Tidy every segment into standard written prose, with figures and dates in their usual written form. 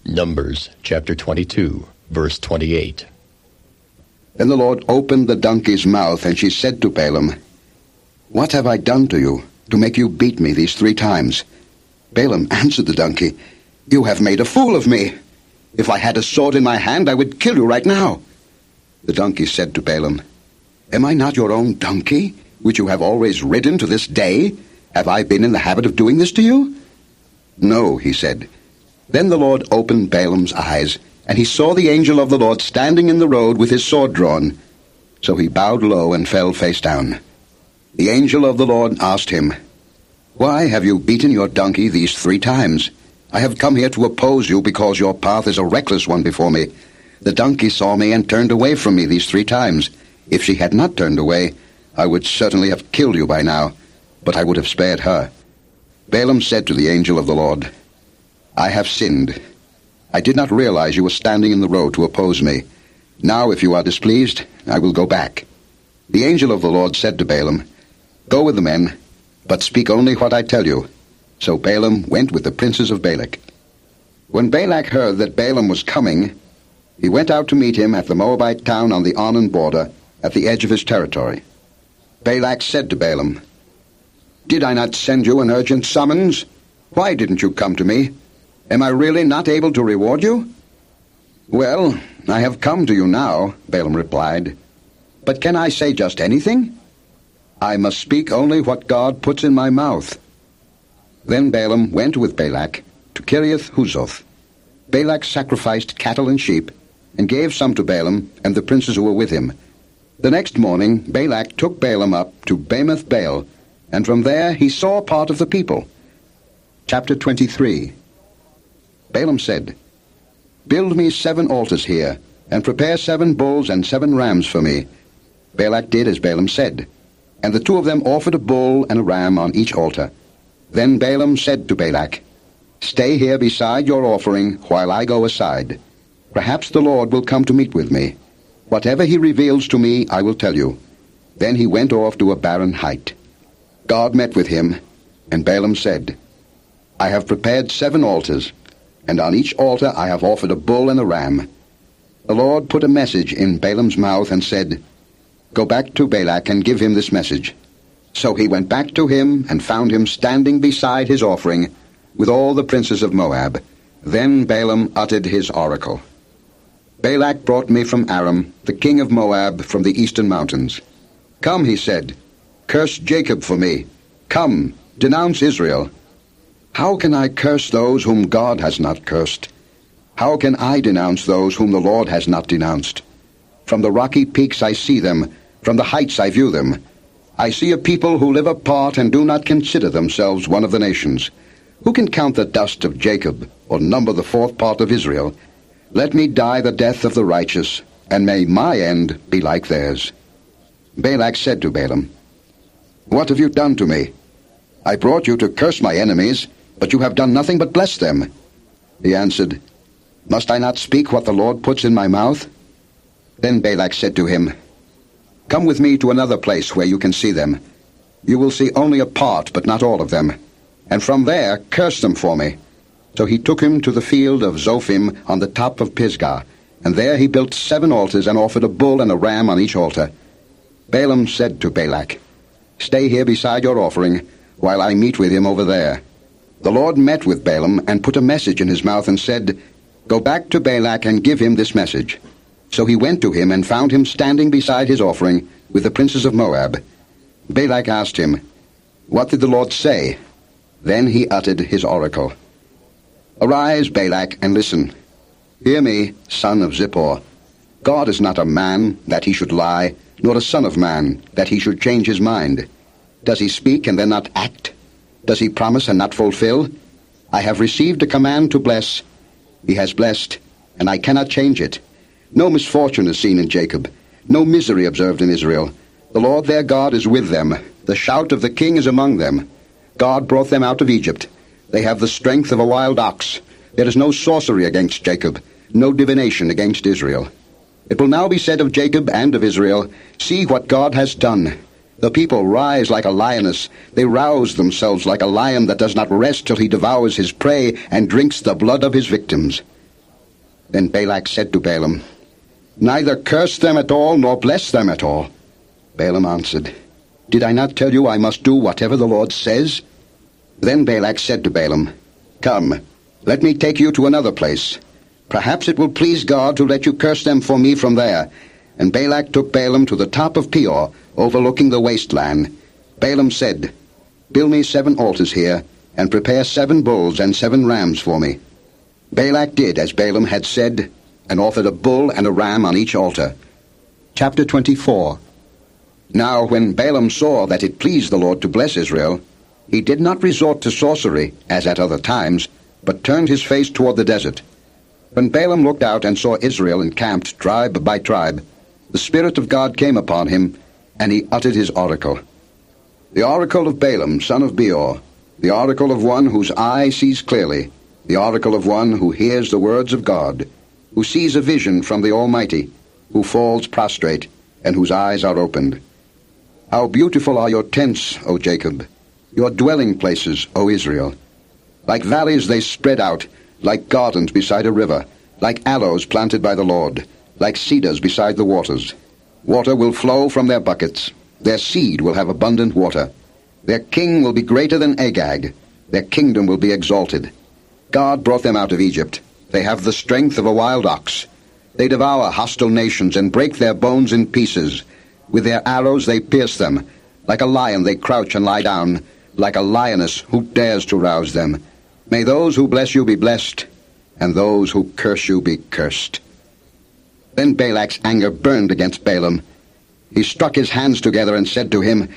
Numbers chapter 22, verse 28. Then the Lord opened the donkey's mouth, and she said to Balaam, "What have I done to you, to make you beat me these 3 times?" Balaam answered the donkey, "You have made a fool of me. If I had a sword in my hand, I would kill you right now." The donkey said to Balaam, "Am I not your own donkey, which you have always ridden to this day? Have I been in the habit of doing this to you?" "No," he said. Then the Lord opened Balaam's eyes, and he saw the angel of the Lord standing in the road with his sword drawn. So he bowed low and fell face down. The angel of the Lord asked him, "Why have you beaten your donkey these 3 times? I have come here to oppose you because your path is a reckless one before me. The donkey saw me and turned away from me these 3 times. If she had not turned away, I would certainly have killed you by now, but I would have spared her." Balaam said to the angel of the Lord, "I have sinned. I did not realize you were standing in the road to oppose me. Now, if you are displeased, I will go back." The angel of the Lord said to Balaam, "Go with the men, but speak only what I tell you." So Balaam went with the princes of Balak. When Balak heard that Balaam was coming, he went out to meet him at the Moabite town on the Arnon border, at the edge of his territory. Balak said to Balaam, "Did I not send you an urgent summons? Why didn't you come to me? Am I really not able to reward you?" "Well, I have come to you now," Balaam replied. "But can I say just anything?" "I must speak only what God puts in my mouth." Then Balaam went with Balak to Kiriath-Huzoth. Balak sacrificed cattle and sheep, and gave some to Balaam and the princes who were with him. The next morning Balak took Balaam up to Bamoth Baal, and from there he saw part of the people. Chapter 23. Balaam said, "Build me 7 altars here, and prepare 7 bulls and 7 rams for me." Balak did as Balaam said, and the 2 of them offered a bull and a ram on each altar. Then Balaam said to Balak, "Stay here beside your offering while I go aside. Perhaps the Lord will come to meet with me. Whatever he reveals to me, I will tell you." Then he went off to a barren height. God met with him, and Balaam said, "I have prepared 7 altars, and on each altar I have offered a bull and a ram." The Lord put a message in Balaam's mouth and said, "Go back to Balak and give him this message." So he went back to him and found him standing beside his offering with all the princes of Moab. Then Balaam uttered his oracle. "Balak brought me from Aram, the king of Moab, from the eastern mountains. 'Come,' he said, 'curse Jacob for me. Come, denounce Israel.' How can I curse those whom God has not cursed? How can I denounce those whom the Lord has not denounced? From the rocky peaks I see them, from the heights I view them. I see a people who live apart and do not consider themselves one of the nations. Who can count the dust of Jacob, or number the 4th part of Israel? Let me die the death of the righteous, and may my end be like theirs." Balak said to Balaam, "What have you done to me? I brought you to curse my enemies, but you have done nothing but bless them." He answered, "Must I not speak what the Lord puts in my mouth?" Then Balak said to him, "Come with me to another place where you can see them. You will see only a part, but not all of them. And from there curse them for me." So he took him to the field of Zophim on the top of Pisgah, and there he built 7 altars and offered a bull and a ram on each altar. Balaam said to Balak, "Stay here beside your offering, while I meet with him over there." The Lord met with Balaam and put a message in his mouth and said, "Go back to Balak and give him this message." So he went to him and found him standing beside his offering with the princes of Moab. Balak asked him, "What did the Lord say?" Then he uttered his oracle. "Arise, Balak, and listen. Hear me, son of Zippor. God is not a man that he should lie, nor a son of man that he should change his mind. Does he speak and then not act? Does he promise and not fulfill? I have received a command to bless. He has blessed, and I cannot change it. No misfortune is seen in Jacob, no misery observed in Israel. The Lord their God is with them. The shout of the king is among them. God brought them out of Egypt. They have the strength of a wild ox. There is no sorcery against Jacob, no divination against Israel. It will now be said of Jacob and of Israel, 'See what God has done.' The people rise like a lioness. They rouse themselves like a lion that does not rest till he devours his prey and drinks the blood of his victims. Then Balak said to Balaam, "Neither curse them at all, nor bless them at all." Balaam answered, "Did I not tell you I must do whatever the Lord says?" Then Balak said to Balaam, "Come, let me take you to another place. Perhaps it will please God to let you curse them for me from there." And Balak took Balaam to the top of Peor, overlooking the wasteland. Balaam said, "Build me 7 altars here, and prepare 7 bulls and 7 rams for me." Balak did as Balaam had said, and offered a bull and a ram on each altar. Chapter 24. Now when Balaam saw that it pleased the Lord to bless Israel, he did not resort to sorcery, as at other times, but turned his face toward the desert. When Balaam looked out and saw Israel encamped tribe by tribe, the Spirit of God came upon him, and he uttered his oracle. The oracle of Balaam, son of Beor, the oracle of one whose eye sees clearly, the oracle of one who hears the words of God, who sees a vision from the Almighty, who falls prostrate, and whose eyes are opened. How beautiful are your tents, O Jacob, your dwelling places, O Israel. Like valleys they spread out, like gardens beside a river, like aloes planted by the Lord, like cedars beside the waters. Water will flow from their buckets. Their seed will have abundant water. Their king will be greater than Agag. Their kingdom will be exalted. God brought them out of Egypt. They have the strength of a wild ox. They devour hostile nations and break their bones in pieces. With their arrows they pierce them. Like a lion they crouch and lie down. Like a lioness, who dares to rouse them? May those who bless you be blessed, and those who curse you be cursed. Then Balak's anger burned against Balaam. He struck his hands together and said to him,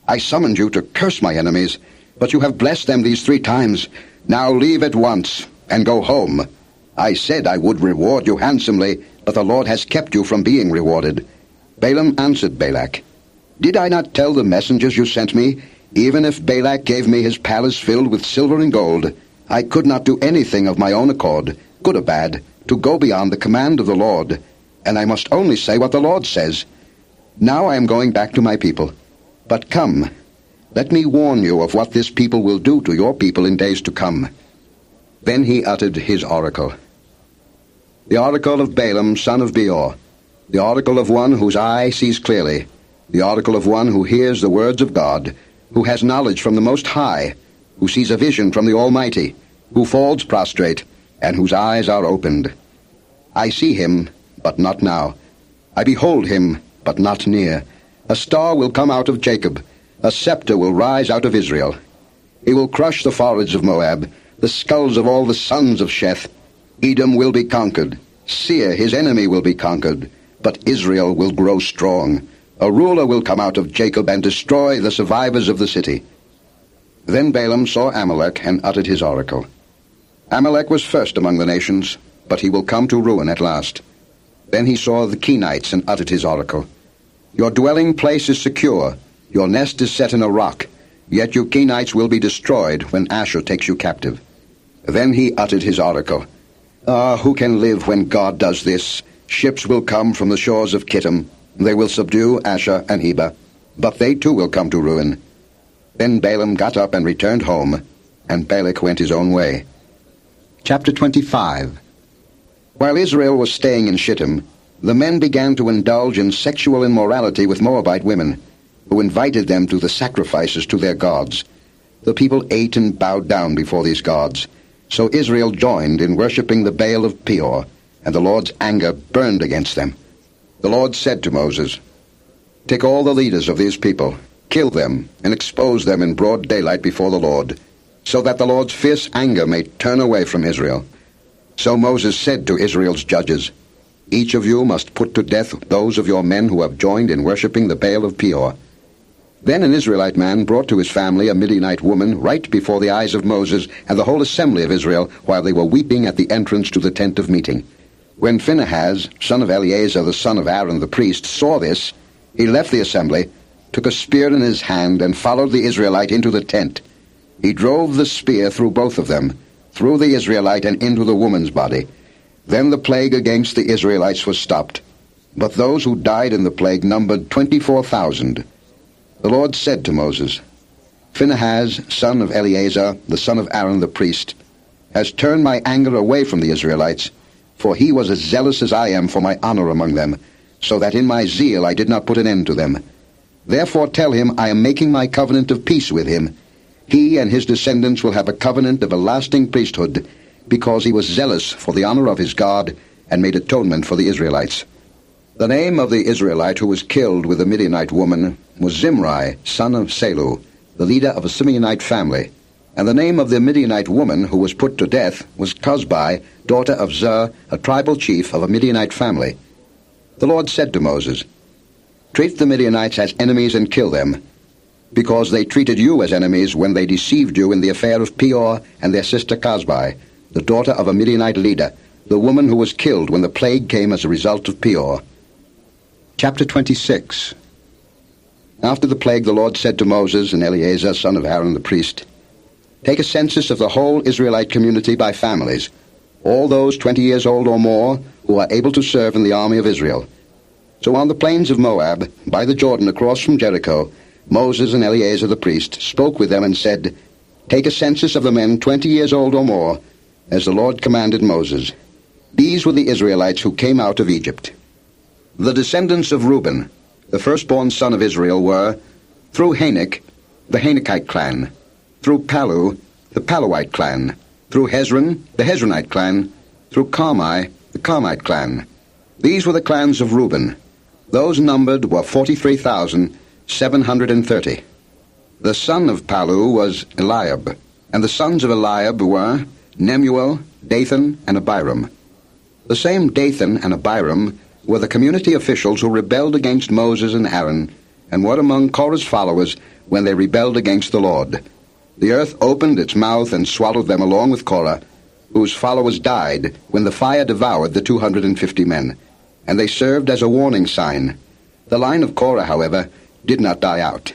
"I summoned you to curse my enemies, but you have blessed them these 3 times. Now leave at once, and go home. I said I would reward you handsomely, but the Lord has kept you from being rewarded." Balaam answered Balak, "Did I not tell the messengers you sent me, even if Balak gave me his palace filled with silver and gold, I could not do anything of my own accord, good or bad, to go beyond the command of the Lord, and I must only say what the Lord says. Now I am going back to my people. But come, let me warn you of what this people will do to your people in days to come." Then he uttered his oracle. The oracle of Balaam, son of Beor, the oracle of one whose eye sees clearly, the oracle of one who hears the words of God, who has knowledge from the Most High, who sees a vision from the Almighty, who falls prostrate, and whose eyes are opened. I see him, but not now. I behold him, but not near. A star will come out of Jacob. A scepter will rise out of Israel. He will crush the foreheads of Moab, the skulls of all the sons of Sheth. Edom will be conquered. Seir, his enemy, will be conquered. But Israel will grow strong. A ruler will come out of Jacob and destroy the survivors of the city. Then Balaam saw Amalek and uttered his oracle. Amalek was first among the nations, but he will come to ruin at last. Then he saw the Kenites and uttered his oracle. Your dwelling place is secure. Your nest is set in a rock. Yet you Kenites will be destroyed when Asher takes you captive. Then he uttered his oracle. Ah, who can live when God does this? Ships will come from the shores of Kittim. They will subdue Asher and Heba, but they too will come to ruin. Then Balaam got up and returned home, and Balak went his own way. Chapter 25. While Israel was staying in Shittim, the men began to indulge in sexual immorality with Moabite women, who invited them to the sacrifices to their gods. The people ate and bowed down before these gods. So Israel joined in worshipping the Baal of Peor, and the Lord's anger burned against them. The Lord said to Moses, "Take all the leaders of these people, kill them, and expose them in broad daylight before the Lord, so that the Lord's fierce anger may turn away from Israel." So Moses said to Israel's judges, "Each of you must put to death those of your men who have joined in worshipping the Baal of Peor." Then an Israelite man brought to his family a Midianite woman right before the eyes of Moses and the whole assembly of Israel while they were weeping at the entrance to the tent of meeting. When Phinehas, son of Eleazar, the son of Aaron the priest, saw this, he left the assembly, took a spear in his hand, and followed the Israelite into the tent. He drove the spear through both of them, through the Israelite and into the woman's body. Then the plague against the Israelites was stopped. But those who died in the plague numbered 24,000. The Lord said to Moses, "Phinehas, son of Eleazar, the son of Aaron the priest, has turned my anger away from the Israelites, for he was as zealous as I am for my honor among them, so that in my zeal I did not put an end to them. Therefore tell him I am making my covenant of peace with him. He and his descendants will have a covenant of a lasting priesthood, because he was zealous for the honor of his God, and made atonement for the Israelites. The name of the Israelite who was killed with the Midianite woman was Zimri, son of Salu, the leader of a Simeonite family. And the name of the Midianite woman who was put to death was Cozbi, daughter of Zer, a tribal chief of a Midianite family. The Lord said to Moses, "Treat the Midianites as enemies and kill them, because they treated you as enemies when they deceived you in the affair of Peor and their sister Cozbi, the daughter of a Midianite leader, the woman who was killed when the plague came as a result of Peor." Chapter 26. After the plague, the Lord said to Moses and Eleazar, son of Aaron the priest, "Take a census of the whole Israelite community by families, all those 20 years old or more who are able to serve in the army of Israel." So on the plains of Moab, by the Jordan across from Jericho, Moses and Eleazar the priest spoke with them and said, "Take a census of the men 20 years old or more, as the Lord commanded Moses." These were the Israelites who came out of Egypt. The descendants of Reuben, the firstborn son of Israel, were, through Hanok, the Hanokite clan, through Palu, the Paluite clan, through Hezron, the Hezronite clan, through Carmi, the Carmite clan. These were the clans of Reuben. Those numbered were 43,730. The son of Palu was Eliab, and the sons of Eliab were Nemuel, Dathan, and Abiram. The same Dathan and Abiram were the community officials who rebelled against Moses and Aaron, and were among Korah's followers when they rebelled against the Lord. The earth opened its mouth and swallowed them along with Korah, whose followers died when the fire devoured the 250 men, and they served as a warning sign. The line of Korah, however, did not die out.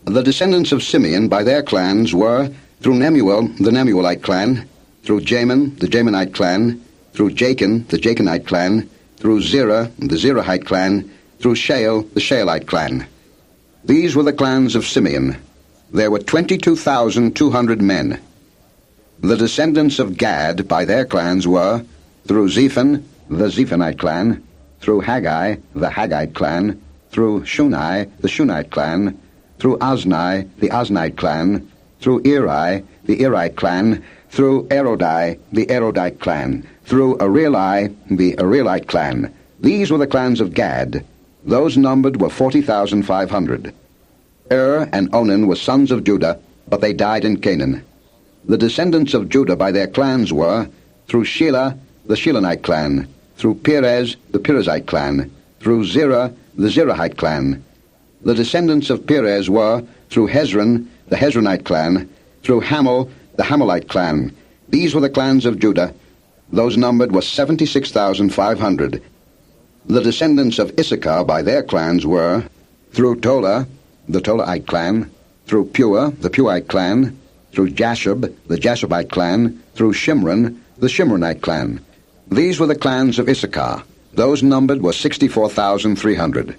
The descendants of Simeon by their clans were, through Nemuel, the Nemuelite clan, through Jamin, the Jaminite clan, through Jachin, the Jachinite clan, through Zerah, the Zerahite clan, through Shael, the Shaelite clan. These were the clans of Simeon. There were 22,200 men. The descendants of Gad by their clans were, through Zephan, the Zephonite clan, through Haggai, the Haggite clan, through Shunai, the Shunite clan, through Ozni, the Oznite clan, through Eri, the Erite clan, through Erodai, the Erodite clan, through Areli, the Arelite clan. These were the clans of Gad. Those numbered were 40,500. And Onan were sons of Judah, but they died in Canaan. The descendants of Judah by their clans were, through Shelah, the Shilonite clan, through Perez, the Perizzite clan, through Zerah, the Zerahite clan. The descendants of Perez were, through Hezron, the Hezronite clan, through Hamel, the Hamelite clan. These were the clans of Judah. Those numbered were 76,500. The descendants of Issachar by their clans were, through Tola, the Tolaite clan, through Pua, the Puite clan, through Jashub, the Jashubite clan, through Shimron, the Shimronite clan. These were the clans of Issachar. Those numbered were 64,300.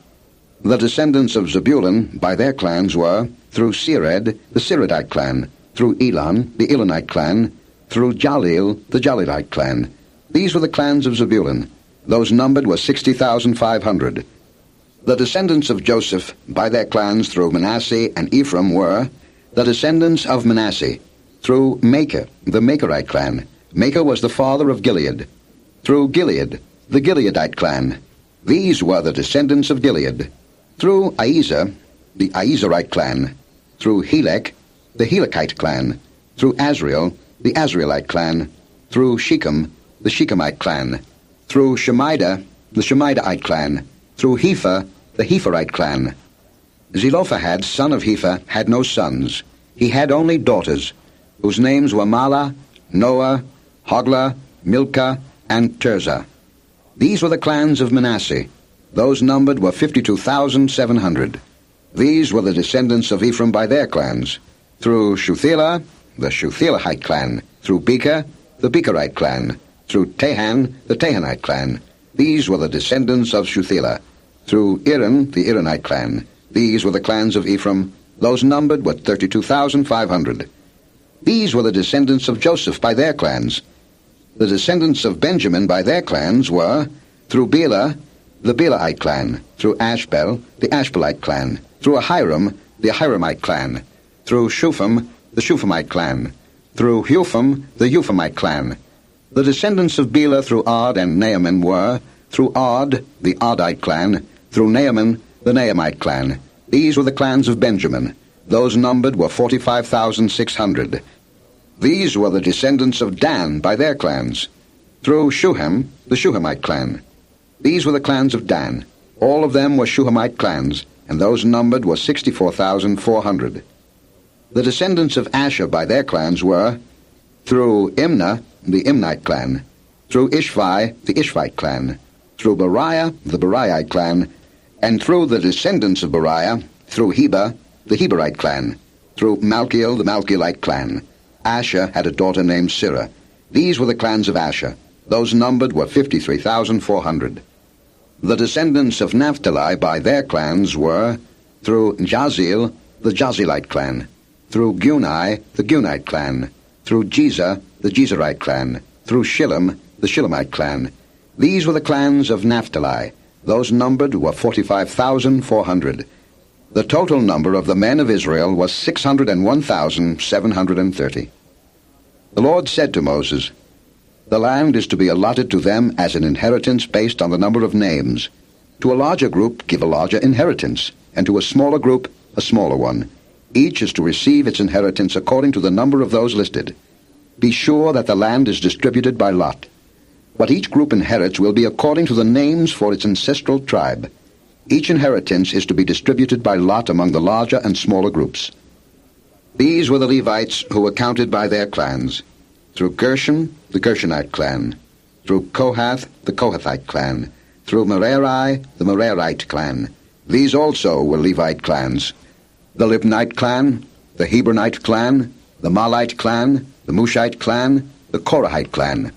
The descendants of Zebulun by their clans were, through Sered, the Seredite clan, through Elon, the Elonite clan, through Jalil, the Jalilite clan. These were the clans of Zebulun. Those numbered were 60,500. The descendants of Joseph by their clans through Manasseh and Ephraim were, the descendants of Manasseh, through Machir, the Machirite clan. Machir was the father of Gilead. Through Gilead, the Gileadite clan. These were the descendants of Gilead. Through Aiezer, the Aizerite clan. Through Helek, the Helekite clan. Through Azriel, the Azrielite clan. Through Shechem, the Shechemite clan. Through Shemida, the Shemidaite clan. Through Hepher, the Hepherite clan. Zelophehad, son of Hepher, had no sons. He had only daughters, whose names were Mahlah, Noah, Hoglah, Milcah, and Tirzah. These were the clans of Manasseh. Those numbered were 52,700. These were the descendants of Ephraim by their clans. Through Shuthelah, the Shuthelahite clan. Through Becher, the Becherite clan. Through Tahan, the Tahanite clan. These were the descendants of Shuthelah. Through Iran, the Iranite clan. These were the clans of Ephraim. Those numbered were 32,500. These were the descendants of Joseph by their clans. The descendants of Benjamin by their clans were, through Bela, the Belahite clan, through Ashbel, the Ashbelite clan, through Ahiram, the Ahiramite clan, through Shupham, the Shuphamite clan, through Hupham, the Huphamite clan. The descendants of Bela through Ard and Naaman were, through Ard, the Ardite clan, through Naaman, the Naamite clan. These were the clans of Benjamin. Those numbered were 45,600. These were the descendants of Dan by their clans, through Shuham, the Shuhamite clan. These were the clans of Dan. All of them were Shuhamite clans, and those numbered were 64,400. The descendants of Asher by their clans were, through Imnah, the Imnite clan, through Ishvi, the Ishvite clan, through Beriah, the Beriite clan, and through the descendants of Beriah, through Heber, the Heberite clan, through Malchiel, the Malchielite clan. Asher had a daughter named Sirah. These were the clans of Asher. Those numbered were 53,400. The descendants of Naphtali by their clans were, through Jazeel, the Jazilite clan, through Guni, the Gunite clan, through Jezer, the Jezerite clan, through Shillem, the Shillemite clan. These were the clans of Naphtali. Those numbered were 45,400. The total number of the men of Israel was 601,730. The Lord said to Moses, "The land is to be allotted to them as an inheritance based on the number of names. To a larger group give a larger inheritance, and to a smaller group a smaller one. Each is to receive its inheritance according to the number of those listed. Be sure that the land is distributed by lot. What each group inherits will be according to the names for its ancestral tribe. Each inheritance is to be distributed by lot among the larger and smaller groups." These were the Levites who were counted by their clans. Through Gershon, the Gershonite clan. Through Kohath, the Kohathite clan. Through Merari, the Merarite clan. These also were Levite clans. The Libnite clan, the Hebronite clan, the Malite clan, the Mushite clan, the Korahite clan.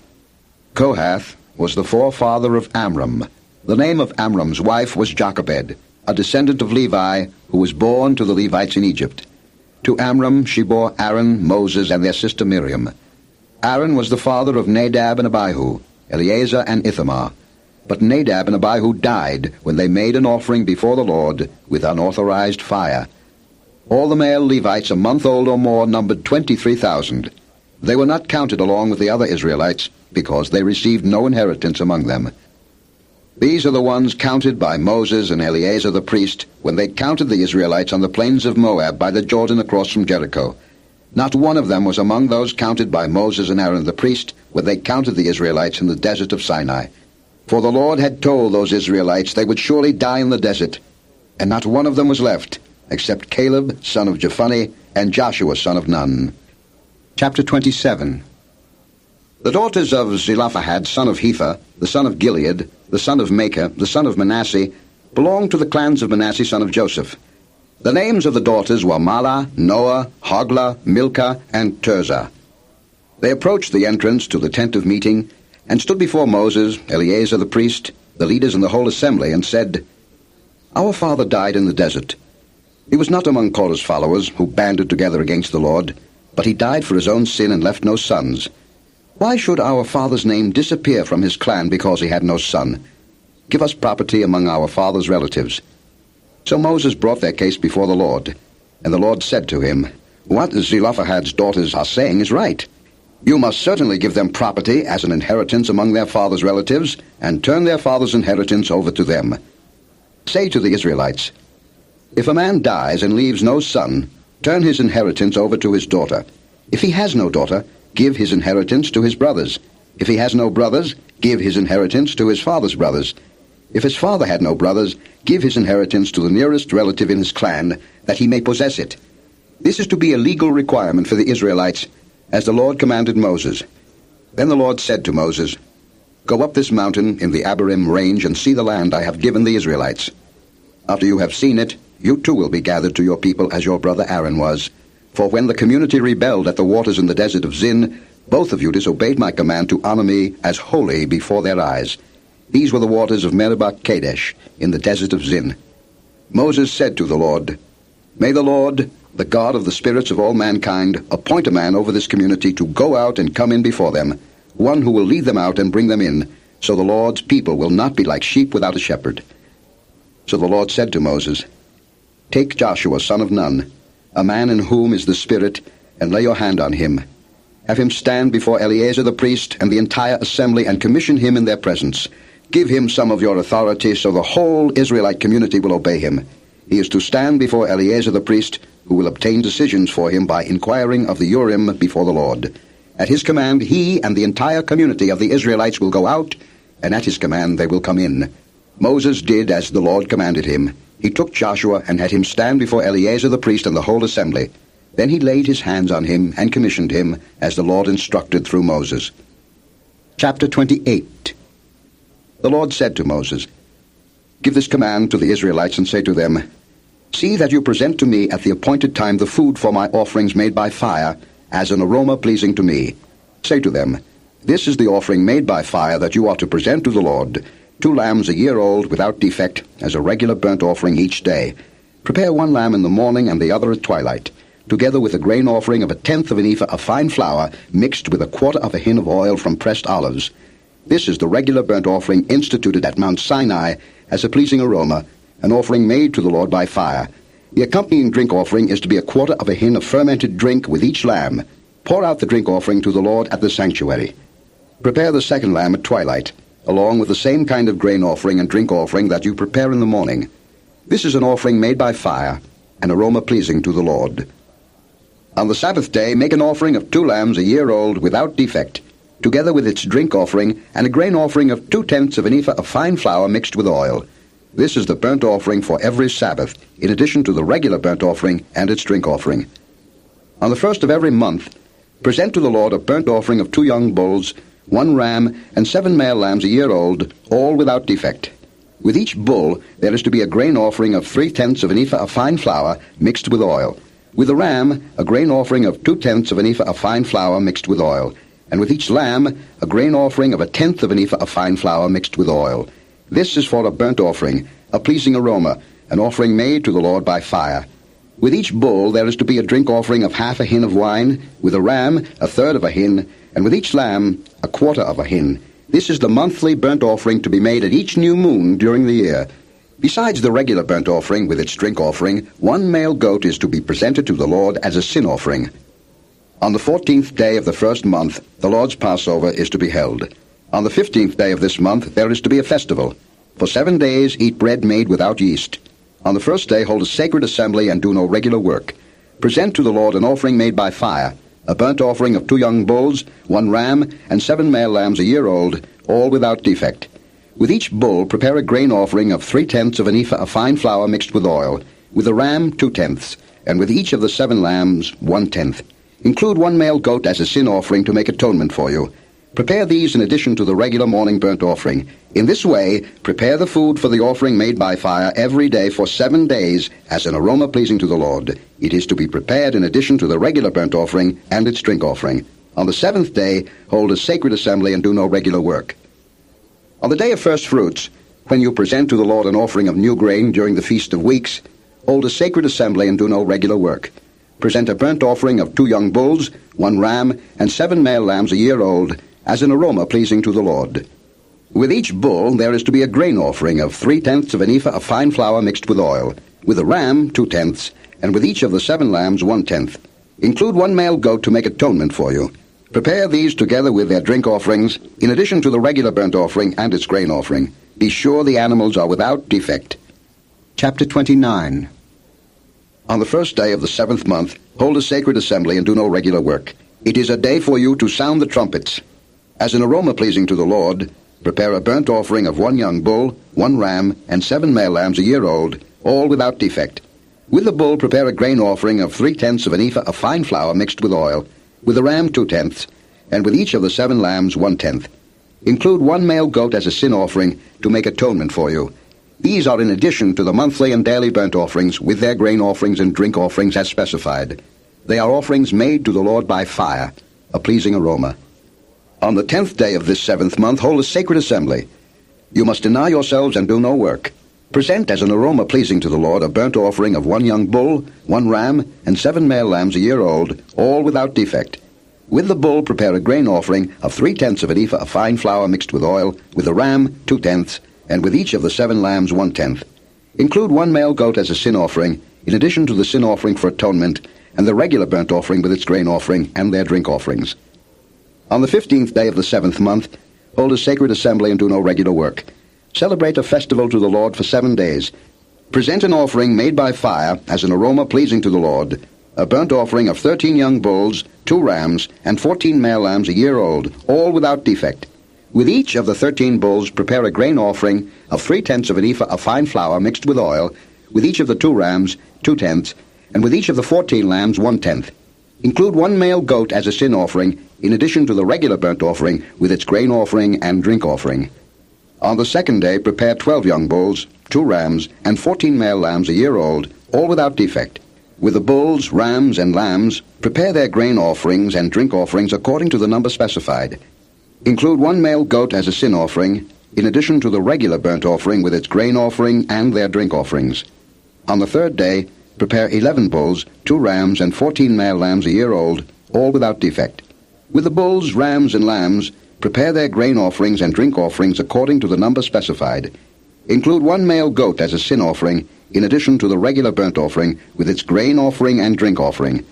Kohath was the forefather of Amram. The name of Amram's wife was Jochebed, a descendant of Levi, who was born to the Levites in Egypt. To Amram she bore Aaron, Moses, and their sister Miriam. Aaron was the father of Nadab and Abihu, Eleazar and Ithamar. But Nadab and Abihu died when they made an offering before the Lord with unauthorized fire. All the male Levites a month old or more numbered 23,000. They were not counted along with the other Israelites because they received no inheritance among them. These are the ones counted by Moses and Eleazar the priest when they counted the Israelites on the plains of Moab by the Jordan across from Jericho. Not one of them was among those counted by Moses and Aaron the priest when they counted the Israelites in the desert of Sinai. For the Lord had told those Israelites they would surely die in the desert, and not one of them was left, except Caleb, son of Jephunneh, and Joshua, son of Nun. Chapter 27. The daughters of Zelophehad, son of Hepher, the son of Gilead, the son of Machir, the son of Manasseh, belonged to the clans of Manasseh, son of Joseph. The names of the daughters were Mahlah, Noah, Hoglah, Milcah, and Tirzah. They approached the entrance to the tent of meeting, and stood before Moses, Eleazar the priest, the leaders in the whole assembly, and said, "Our father died in the desert. He was not among Korah's followers, who banded together against the Lord, but he died for his own sin and left no sons. Why should our father's name disappear from his clan because he had no son? Give us property among our father's relatives." So Moses brought their case before the Lord, and the Lord said to him, "What Zelophehad's daughters are saying is right. You must certainly give them property as an inheritance among their father's relatives, and turn their father's inheritance over to them. Say to the Israelites, if a man dies and leaves no son, turn his inheritance over to his daughter. If he has no daughter, give his inheritance to his brothers. If he has no brothers, give his inheritance to his father's brothers. If his father had no brothers, give his inheritance to the nearest relative in his clan, that he may possess it. This is to be a legal requirement for the Israelites, as the Lord commanded Moses." Then the Lord said to Moses, "Go up this mountain in the Abarim range and see the land I have given the Israelites. After you have seen it, you too will be gathered to your people as your brother Aaron was. For when the community rebelled at the waters in the desert of Zin, both of you disobeyed my command to honor me as holy before their eyes. These were the waters of Meribah Kadesh in the desert of Zin." Moses said to the Lord, "May the Lord, the God of the spirits of all mankind, appoint a man over this community to go out and come in before them, one who will lead them out and bring them in, so the Lord's people will not be like sheep without a shepherd." So the Lord said to Moses, "Take Joshua son of Nun, a man in whom is the Spirit, and lay your hand on him. Have him stand before Eleazar the priest and the entire assembly, and commission him in their presence. Give him some of your authority, so the whole Israelite community will obey him. He is to stand before Eleazar the priest, who will obtain decisions for him by inquiring of the Urim before the Lord. At his command, he and the entire community of the Israelites will go out, and at his command they will come in." Moses did as the Lord commanded him. He took Joshua and had him stand before Eleazar the priest and the whole assembly. Then he laid his hands on him and commissioned him, as the Lord instructed through Moses. Chapter 28. The Lord said to Moses, "Give this command to the Israelites and say to them, 'See that you present to me at the appointed time the food for my offerings made by fire, as an aroma pleasing to me. Say to them, This is the offering made by fire that you are to present to the Lord, 2 lambs a year old without defect, as a regular burnt offering each day. Prepare 1 lamb in the morning and the other at twilight, together with a grain offering of 1/10 of an ephah of fine flour mixed with 1/4 of a hin of oil from pressed olives. This is the regular burnt offering instituted at Mount Sinai as a pleasing aroma, an offering made to the Lord by fire. The accompanying drink offering is to be 1/4 of a hin of fermented drink with each lamb. Pour out the drink offering to the Lord at the sanctuary. Prepare the 2nd lamb at twilight, along with the same kind of grain offering and drink offering that you prepare in the morning. This is an offering made by fire, an aroma pleasing to the Lord. On the Sabbath day, make an offering of 2 lambs a year old without defect, together with its drink offering, and a grain offering of 2/10 of an ephah of fine flour mixed with oil. This is the burnt offering for every Sabbath, in addition to the regular burnt offering and its drink offering. On the 1st of every month, present to the Lord a burnt offering of 2 young bulls, 1 ram, and 7 male lambs a year old, all without defect. With each bull there is to be a grain offering of 3/10 of an ephah of fine flour mixed with oil. With the ram, a grain offering of 2/10 of an ephah of fine flour mixed with oil. And with each lamb, a grain offering of 1/10 of an ephah of fine flour mixed with oil. This is for a burnt offering, a pleasing aroma, an offering made to the Lord by fire. With each bull there is to be a drink offering of 1/2 a hin of wine, with a ram 1/3 of a hin, and with each lamb 1/4 of a hin. This is the monthly burnt offering to be made at each new moon during the year. Besides the regular burnt offering with its drink offering, 1 male goat is to be presented to the Lord as a sin offering. On the 14th day of the 1st month, the Lord's Passover is to be held. On the 15th day of this month, there is to be a festival. For 7 days eat bread made without yeast. On the 1st day hold a sacred assembly and do no regular work. Present to the Lord an offering made by fire, a burnt offering of 2 young bulls, 1 ram, and 7 male lambs a year old, all without defect. With each bull prepare a grain offering of 3/10 of an ephah of fine flour mixed with oil, with the ram 2/10, and with each of the 7 lambs 1/10. Include 1 male goat as a sin offering to make atonement for you. Prepare these in addition to the regular morning burnt offering. In this way, prepare the food for the offering made by fire every day for 7 days as an aroma pleasing to the Lord. It is to be prepared in addition to the regular burnt offering and its drink offering. On the 7th day, hold a sacred assembly and do no regular work. On the day of first fruits, when you present to the Lord an offering of new grain during the Feast of Weeks, hold a sacred assembly and do no regular work. Present a burnt offering of 2 young bulls, 1 ram, and 7 male lambs a year old, as an aroma pleasing to the Lord. With each bull there is to be a grain offering of 3/10 of an ephah of fine flour mixed with oil, with a ram 2/10, and with each of the 7 lambs 1/10. Include 1 male goat to make atonement for you. Prepare these together with their drink offerings, in addition to the regular burnt offering and its grain offering. Be sure the animals are without defect. Chapter 29. On the 1st day of the 7th month, hold a sacred assembly and do no regular work. It is a day for you to sound the trumpets. As an aroma pleasing to the Lord, prepare a burnt offering of 1 young bull, 1 ram, and 7 male lambs a year old, all without defect. With the bull prepare a grain offering of 3/10 of an ephah of fine flour mixed with oil, with the ram 2/10, and with each of the 7 lambs 1/10. Include 1 male goat as a sin offering to make atonement for you. These are in addition to the monthly and daily burnt offerings with their grain offerings and drink offerings as specified. They are offerings made to the Lord by fire, a pleasing aroma. On the 10th day of this 7th month, hold a sacred assembly. You must deny yourselves and do no work. Present as an aroma pleasing to the Lord a burnt offering of 1 young bull, 1 ram, and 7 male lambs a year old, all without defect. With the bull prepare a grain offering of 3/10 of an ephah of fine flour mixed with oil, with the ram 2/10, and with each of the 7 lambs 1/10. Include 1 male goat as a sin offering, in addition to the sin offering for atonement, and the regular burnt offering with its grain offering and their drink offerings. On the 15th day of the 7th month, hold a sacred assembly and do no regular work. Celebrate a festival to the Lord for 7 days. Present an offering made by fire as an aroma pleasing to the Lord, a burnt offering of 13 young bulls, 2 rams, and 14 male lambs a year old, all without defect. With each of the 13 bulls prepare a grain offering of 3/10 of an ephah of fine flour mixed with oil, with each of the 2 rams 2/10, and with each of the 14 lambs 1/10. Include 1 male goat as a sin offering, in addition to the regular burnt offering with its grain offering and drink offering. On the 2nd day prepare 12 young bulls, 2 rams, and 14 male lambs a year old, all without defect. With the bulls, rams, and lambs, prepare their grain offerings and drink offerings according to the number specified. Include 1 male goat as a sin offering, in addition to the regular burnt offering with its grain offering and their drink offerings. On the 3rd day, prepare 11 bulls, 2 rams, and 14 male lambs a year old, all without defect. With the bulls, rams, and lambs, prepare their grain offerings and drink offerings according to the number specified. Include 1 male goat as a sin offering, in addition to the regular burnt offering with its grain offering and drink offering.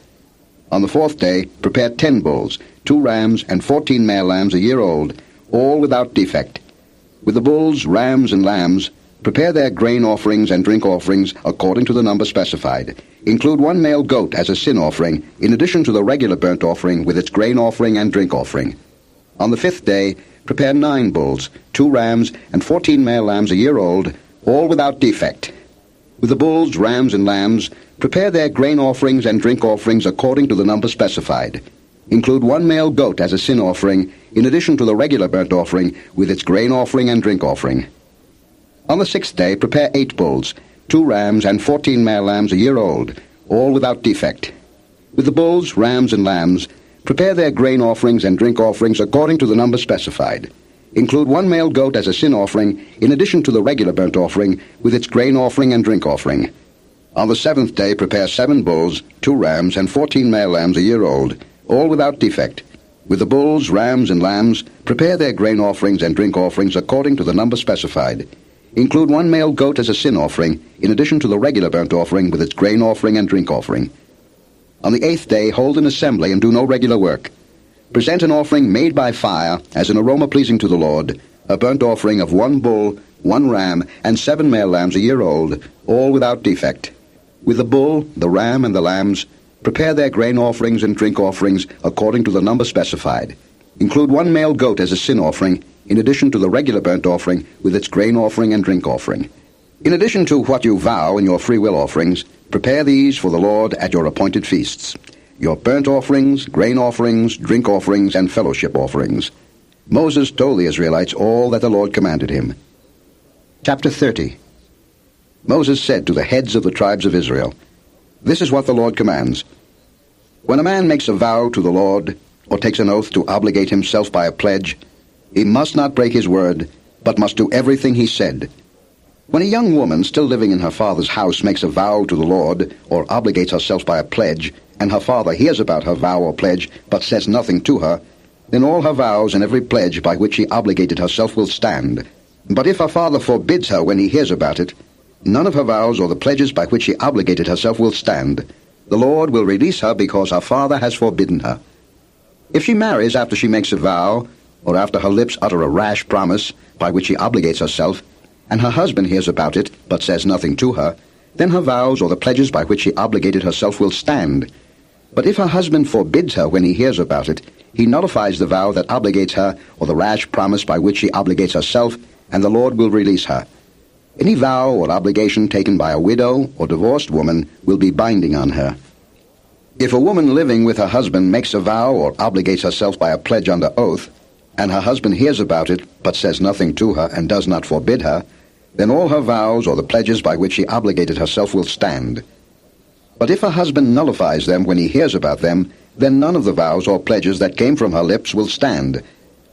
On the 4th day, prepare 10 bulls, 2 rams, and 14 male lambs a year old, all without defect. With the bulls, rams, and lambs, prepare their grain offerings and drink offerings according to the number specified. Include 1 male goat as a sin offering, in addition to the regular burnt offering with its grain offering and drink offering. On the 5th day, prepare 9 bulls, 2 rams, and 14 male lambs a year old, all without defect. With the bulls, rams, and lambs, prepare their grain offerings and drink offerings according to the number specified. Include 1 male goat as a sin offering, in addition to the regular burnt offering with its grain offering and drink offering. On the 6th day, prepare 8 bulls, 2 rams, and 14 male lambs a year old, all without defect. With the bulls, rams, and lambs, prepare their grain offerings and drink offerings according to the number specified. Include 1 male goat as a sin offering, in addition to the regular burnt offering, with its grain offering and drink offering. On the 7th day, prepare 7 bulls, 2 rams, and 14 male lambs a year old, all without defect. With the bulls, rams, and lambs, prepare their grain offerings and drink offerings according to the number specified. Include 1 male goat as a sin offering, in addition to the regular burnt offering with its grain offering and drink offering. On the 8th day, hold an assembly and do no regular work. Present an offering made by fire as an aroma pleasing to the Lord, a burnt offering of 1 bull, 1 ram, and 7 male lambs a year old, all without defect. With the bull, the ram, and the lambs, prepare their grain offerings and drink offerings according to the number specified. Include 1 male goat as a sin offering, in addition to the regular burnt offering with its grain offering and drink offering. In addition to what you vow in your free will offerings, prepare these for the Lord at your appointed feasts: your burnt offerings, grain offerings, drink offerings, and fellowship offerings. Moses told the Israelites all that the Lord commanded him. Chapter 30. Moses said to the heads of the tribes of Israel, "This is what the Lord commands. When a man makes a vow to the Lord, or takes an oath to obligate himself by a pledge, he must not break his word, but must do everything he said. When a young woman still living in her father's house makes a vow to the Lord, or obligates herself by a pledge, and her father hears about her vow or pledge, but says nothing to her, then all her vows and every pledge by which she obligated herself will stand. But if her father forbids her when he hears about it, none of her vows or the pledges by which she obligated herself will stand. The Lord will release her because her father has forbidden her. If she marries after she makes a vow, or after her lips utter a rash promise by which she obligates herself, and her husband hears about it, but says nothing to her, then her vows or the pledges by which she obligated herself will stand. But if her husband forbids her when he hears about it, he nullifies the vow that obligates her, or the rash promise by which she obligates herself, and the Lord will release her. Any vow or obligation taken by a widow or divorced woman will be binding on her. If a woman living with her husband makes a vow or obligates herself by a pledge under oath, and her husband hears about it, but says nothing to her and does not forbid her, then all her vows or the pledges by which she obligated herself will stand. But if her husband nullifies them when he hears about them, then none of the vows or pledges that came from her lips will stand.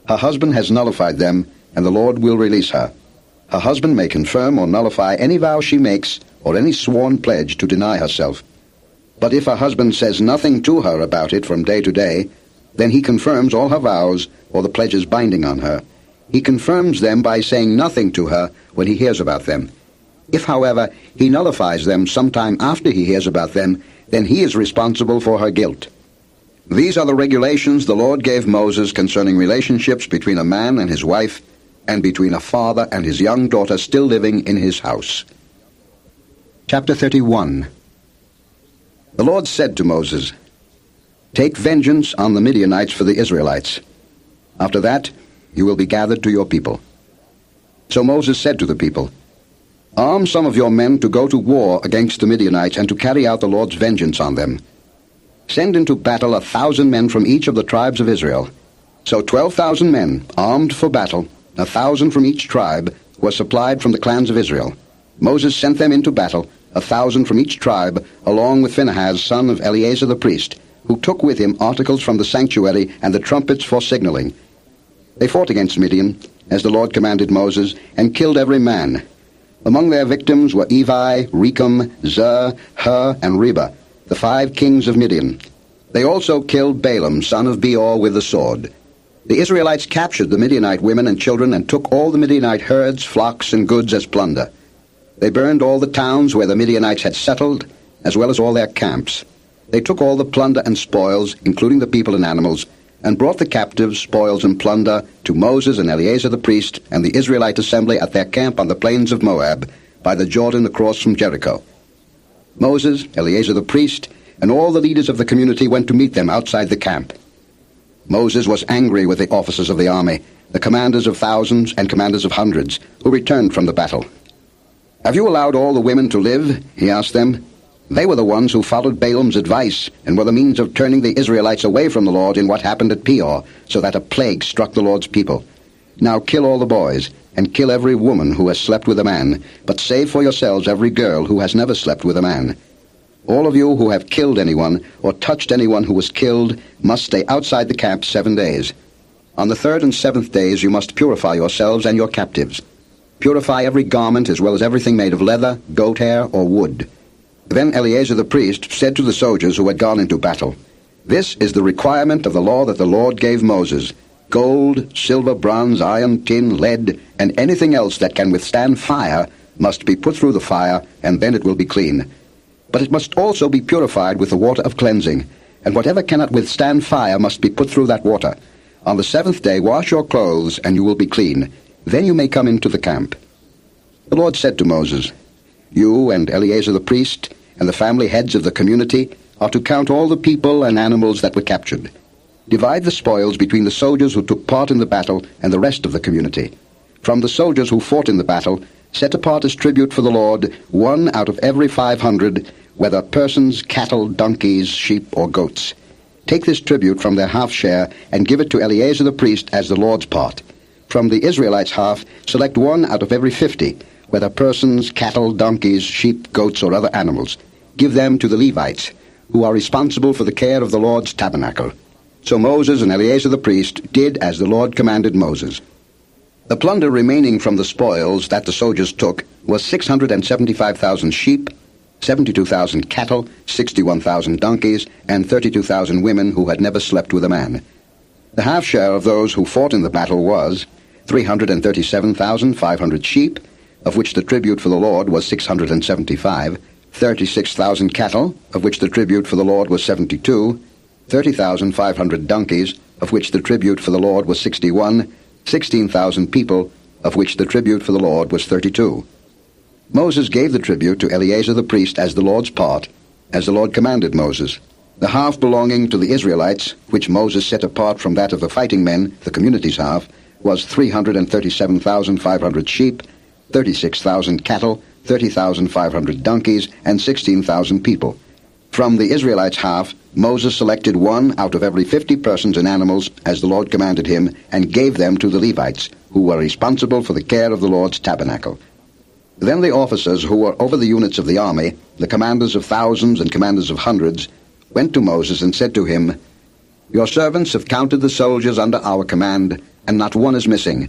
Her husband has nullified them, and the Lord will release her. Her husband may confirm or nullify any vow she makes, or any sworn pledge to deny herself. But if her husband says nothing to her about it from day to day, Then he confirms all her vows or the pledges binding on her. He confirms them by saying nothing to her when he hears about them. If, however, he nullifies them sometime after he hears about them, then he is responsible for her guilt. These are the regulations the Lord gave Moses concerning relationships between a man and his wife, and between a father and his young daughter still living in his house. Chapter 31. The Lord said to Moses, "Take vengeance on the Midianites for the Israelites. After that, you will be gathered to your people." So Moses said to the people, "Arm some of your men to go to war against the Midianites and to carry out the Lord's vengeance on them. Send into battle 1,000 men from each of the tribes of Israel." So 12,000 men, armed for battle, 1,000 from each tribe, were supplied from the clans of Israel. Moses sent them into battle, 1,000 from each tribe, along with Phinehas, son of Eleazar the priest, who took with him articles from the sanctuary and the trumpets for signaling. They fought against Midian, as the Lord commanded Moses, and killed every man. Among their victims were Evi, Rechem, Zur, Hur, and Reba, the 5 kings of Midian. They also killed Balaam, son of Beor, with the sword. The Israelites captured the Midianite women and children and took all the Midianite herds, flocks, and goods as plunder. They burned all the towns where the Midianites had settled, as well as all their camps. They took all the plunder and spoils, including the people and animals, and brought the captives, spoils, and plunder to Moses and Eleazar the priest and the Israelite assembly at their camp on the plains of Moab, by the Jordan across from Jericho. Moses, Eleazar the priest, and all the leaders of the community went to meet them outside the camp. Moses was angry with the officers of the army, the commanders of thousands and commanders of hundreds, who returned from the battle. "Have you allowed all the women to live?" he asked them. They were the ones who followed Balaam's advice and were the means of turning the Israelites away from the Lord in what happened at Peor, so that a plague struck the Lord's people. Now kill all the boys, and kill every woman who has slept with a man, but save for yourselves every girl who has never slept with a man. All of you who have killed anyone or touched anyone who was killed must stay outside the camp 7 days. On the 3rd and 7th days you must purify yourselves and your captives. Purify every garment as well as everything made of leather, goat hair, or wood." Then Eleazar the priest said to the soldiers who had gone into battle, "This is the requirement of the law that the Lord gave Moses. Gold, silver, bronze, iron, tin, lead, and anything else that can withstand fire must be put through the fire, and then it will be clean. But it must also be purified with the water of cleansing, and whatever cannot withstand fire must be put through that water. On the 7th day wash your clothes, and you will be clean. Then you may come into the camp." The Lord said to Moses, "You and Eleazar the priest and the family heads of the community are to count all the people and animals that were captured. Divide the spoils between the soldiers who took part in the battle and the rest of the community. From the soldiers who fought in the battle, set apart as tribute for the Lord 1 out of every 500, whether persons, cattle, donkeys, sheep, or goats. Take this tribute from their half share and give it to Eleazar the priest as the Lord's part. From the Israelites' half, select 1 out of every 50, whether persons, cattle, donkeys, sheep, goats, or other animals. Give them to the Levites, who are responsible for the care of the Lord's tabernacle." So Moses and Eleazar the priest did as the Lord commanded Moses. The plunder remaining from the spoils that the soldiers took was 675,000 sheep, 72,000 cattle, 61,000 donkeys, and 32,000 women who had never slept with a man. The half share of those who fought in the battle was 337,500 sheep, of which the tribute for the Lord was 675, 36,000 cattle, of which the tribute for the Lord was 72, 30,500 donkeys, of which the tribute for the Lord was 61, 16,000 people, of which the tribute for the Lord was 32. Moses gave the tribute to Eleazar the priest as the Lord's part, as the Lord commanded Moses. The half belonging to the Israelites, which Moses set apart from that of the fighting men, the community's half, was 337,500 sheep, 36,000 cattle, 30,500 donkeys, and 16,000 people. From the Israelites' half, Moses selected 1 out of every 50 persons and animals, as the Lord commanded him, and gave them to the Levites, who were responsible for the care of the Lord's tabernacle. Then the officers who were over the units of the army, the commanders of thousands and commanders of hundreds, went to Moses and said to him, "Your servants have counted the soldiers under our command, and not one is missing.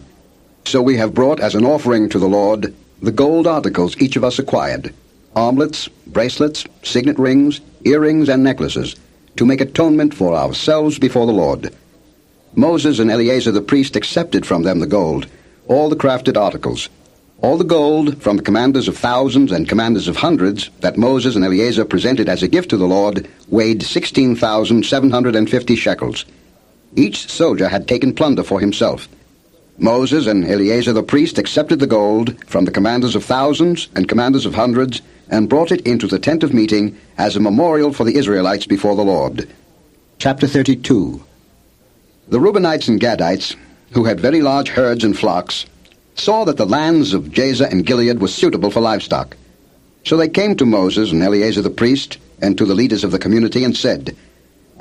So we have brought as an offering to the Lord the gold articles each of us acquired, armlets, bracelets, signet rings, earrings, and necklaces, to make atonement for ourselves before the Lord. Moses and Eleazar the priest accepted from them the gold, all the crafted articles. All the gold from the commanders of thousands and commanders of hundreds that Moses and Eleazar presented as a gift to the Lord weighed 16,750 shekels. Each soldier had taken plunder for himself. Moses and Eleazar the priest accepted the gold from the commanders of thousands and commanders of hundreds and brought it into the tent of meeting as a memorial for the Israelites before the Lord. Chapter 32. The Reubenites and Gadites, who had very large herds and flocks, saw that the lands of Jazer and Gilead were suitable for livestock. So they came to Moses and Eleazar the priest and to the leaders of the community and said,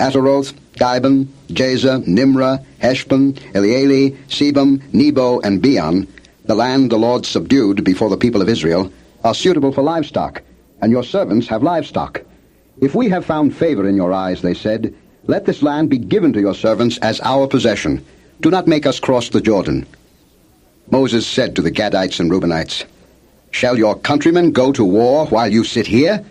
Ataroth, Dibon, Jazer, Nimrah, Heshbon, Elealeh, Sebam, Nebo, and Beon, the land the Lord subdued before the people of Israel, are suitable for livestock, and your servants have livestock. If we have found favor in your eyes, they said, let this land be given to your servants as our possession. Do not make us cross the Jordan. Moses said to the Gadites and Reubenites, Shall your countrymen go to war while you sit here?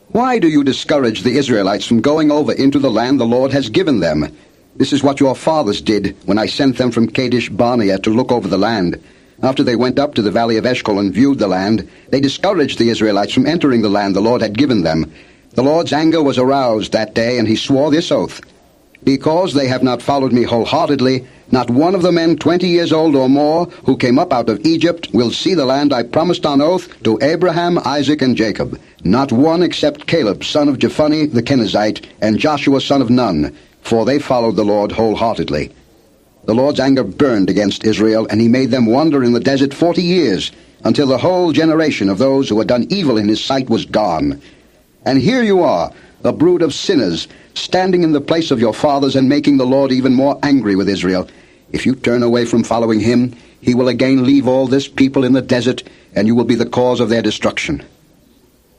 Why do you discourage the Israelites from going over into the land the Lord has given them? This is what your fathers did when I sent them from Kadesh Barnea to look over the land. After they went up to the valley of Eshcol and viewed the land, they discouraged the Israelites from entering the land the Lord had given them. The Lord's anger was aroused that day, and he swore this oath. Because they have not followed me wholeheartedly, not one of the men 20 years old or more who came up out of Egypt will see the land I promised on oath to Abraham, Isaac, and Jacob. Not one except Caleb, son of Jephunneh the Kenizzite, and Joshua, son of Nun, for they followed the Lord wholeheartedly. The Lord's anger burned against Israel, and he made them wander in the desert 40 years, until the whole generation of those who had done evil in his sight was gone. And here you are, a brood of sinners, standing in the place of your fathers and making the Lord even more angry with Israel. If you turn away from following him, he will again leave all this people in the desert, and you will be the cause of their destruction.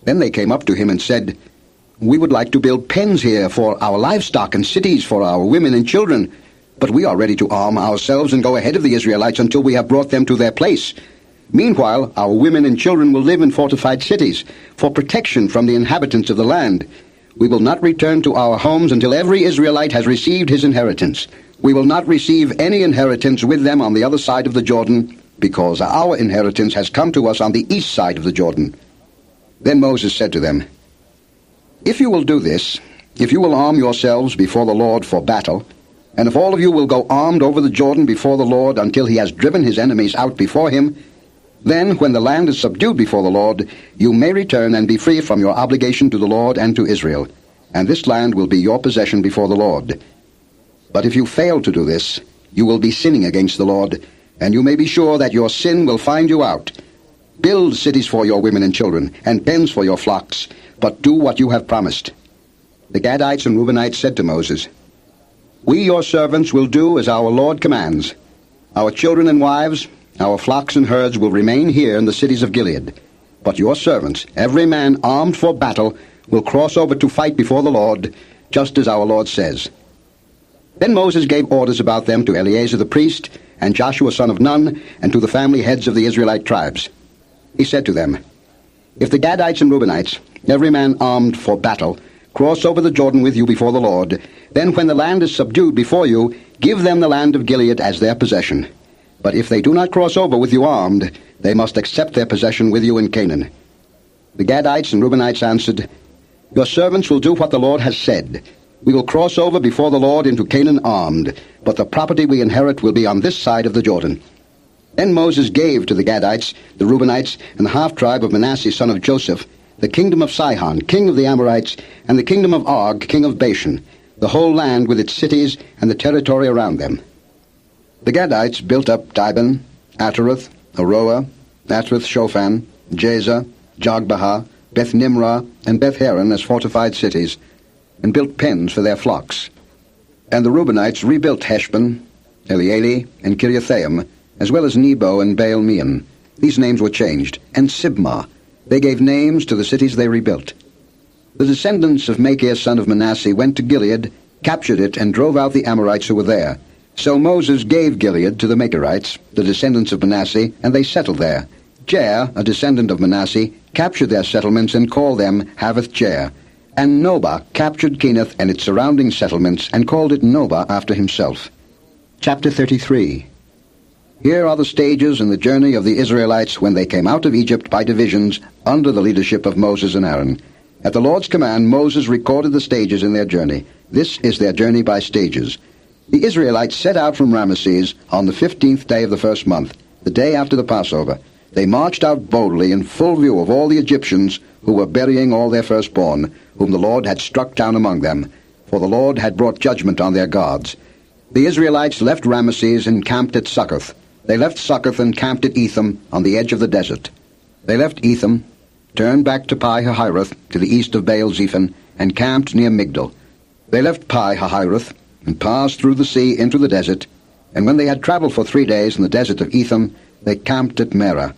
Then they came up to him and said, We would like to build pens here for our livestock and cities for our women and children, but we are ready to arm ourselves and go ahead of the Israelites until we have brought them to their place. Meanwhile, our women and children will live in fortified cities for protection from the inhabitants of the land. We will not return to our homes until every Israelite has received his inheritance. We will not receive any inheritance with them on the other side of the Jordan, because our inheritance has come to us on the east side of the Jordan. Then Moses said to them, If you will do this, if you will arm yourselves before the Lord for battle, and if all of you will go armed over the Jordan before the Lord until he has driven his enemies out before him, then, when the land is subdued before the Lord, you may return and be free from your obligation to the Lord and to Israel, and this land will be your possession before the Lord. But if you fail to do this, you will be sinning against the Lord, and you may be sure that your sin will find you out. Build cities for your women and children, and pens for your flocks, but do what you have promised. The Gadites and Reubenites said to Moses, We, your servants, will do as our Lord commands. Our children and wives, our flocks and herds will remain here in the cities of Gilead. But your servants, every man armed for battle, will cross over to fight before the Lord, just as our Lord says. Then Moses gave orders about them to Eleazar the priest, and Joshua son of Nun, and to the family heads of the Israelite tribes. He said to them, If the Gadites and Reubenites, every man armed for battle, cross over the Jordan with you before the Lord, then when the land is subdued before you, give them the land of Gilead as their possession. But if they do not cross over with you armed, they must accept their possession with you in Canaan. The Gadites and Reubenites answered, Your servants will do what the Lord has said. We will cross over before the Lord into Canaan armed, but the property we inherit will be on this side of the Jordan. Then Moses gave to the Gadites, the Reubenites, and the half-tribe of Manasseh son of Joseph, the kingdom of Sihon, king of the Amorites, and the kingdom of Og, king of Bashan, the whole land with its cities and the territory around them. The Gadites built up Dibon, Ataroth, Aroah, Atrath-Shophan, Jazer, Jogbehah, Beth-Nimrah, and Beth-Haran as fortified cities, and built pens for their flocks. And the Reubenites rebuilt Heshbon, Elealeh, and Kiriathaim, as well as Nebo and Baal-Meon. These names were changed, and Sibmah. They gave names to the cities they rebuilt. The descendants of Machir son of Manasseh went to Gilead, captured it, and drove out the Amorites who were there. So Moses gave Gilead to the Machirites, the descendants of Manasseh, and they settled there. Jair, a descendant of Manasseh, captured their settlements and called them Havoth-Jair. And Nobah captured Kenath and its surrounding settlements and called it Nobah after himself. Chapter 33. Here are the stages in the journey of the Israelites when they came out of Egypt by divisions under the leadership of Moses and Aaron. At the Lord's command, Moses recorded the stages in their journey. This is their journey by stages. The Israelites set out from Ramesses on the 15th day of the first month, the day after the Passover. They marched out boldly in full view of all the Egyptians who were burying all their firstborn, whom the Lord had struck down among them, for the Lord had brought judgment on their gods. The Israelites left Ramesses and camped at Succoth. They left Succoth and camped at Etham on the edge of the desert. They left Etham, turned back to Pi-hahiroth to the east of Baal-zephon, and camped near Migdol. They left Pi-hahiroth and passed through the sea into the desert, and when they had traveled for 3 days in the desert of Etham, they camped at Merah.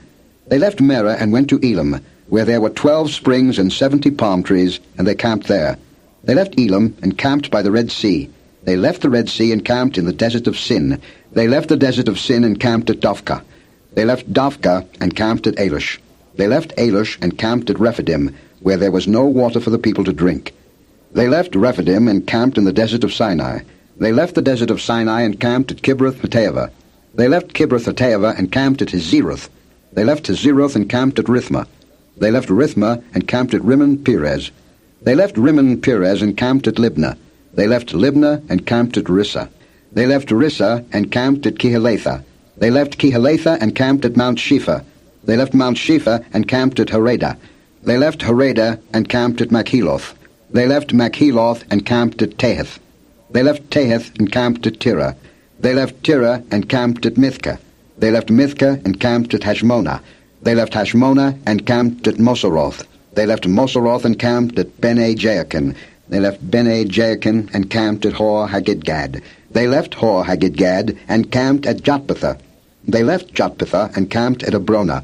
They left Merah and went to Elam, where there were 12 springs and 70 palm trees, and they camped there. They left Elam and camped by the Red Sea. They left the Red Sea and camped in the desert of Sin. They left the desert of Sin and camped at Dophkah. They left Dophkah and camped at Alush. They left Alush and camped at Rephidim, where there was no water for the people to drink. They left Rephidim and camped in the desert of Sinai. They left the desert of Sinai and camped at Kibroth-Hattaavah. They left Kibroth-Hattaavah and camped at Hazeroth. They left Hazeroth and camped at Rithmah. They left Rithmah and camped at Rimmon-Perez. They left Rimmon-Perez and camped at Libnah. They left Libnah and camped at Rissah. They left Rissah and camped at Kehelatha. They left Kehelatha and camped at Mount Shepha. They left Mount Shepha and camped at Harada. They left Harada and camped at Makheloth. They left Makheloth and camped at Tahath. They left Tahath and camped at Tirah. They left Tirah and camped at Mithkah. They left Mithkah and camped at Hashmonah. They left Hashmonah and camped at Moseroth. They left Moseroth and camped at Bene-Jaakan. They left Bene-Jaakan and camped at Hor-Haggidgad. They left Hor-Haggidgad and camped at Jotbathah. They left Jotbathah and camped at Abrona.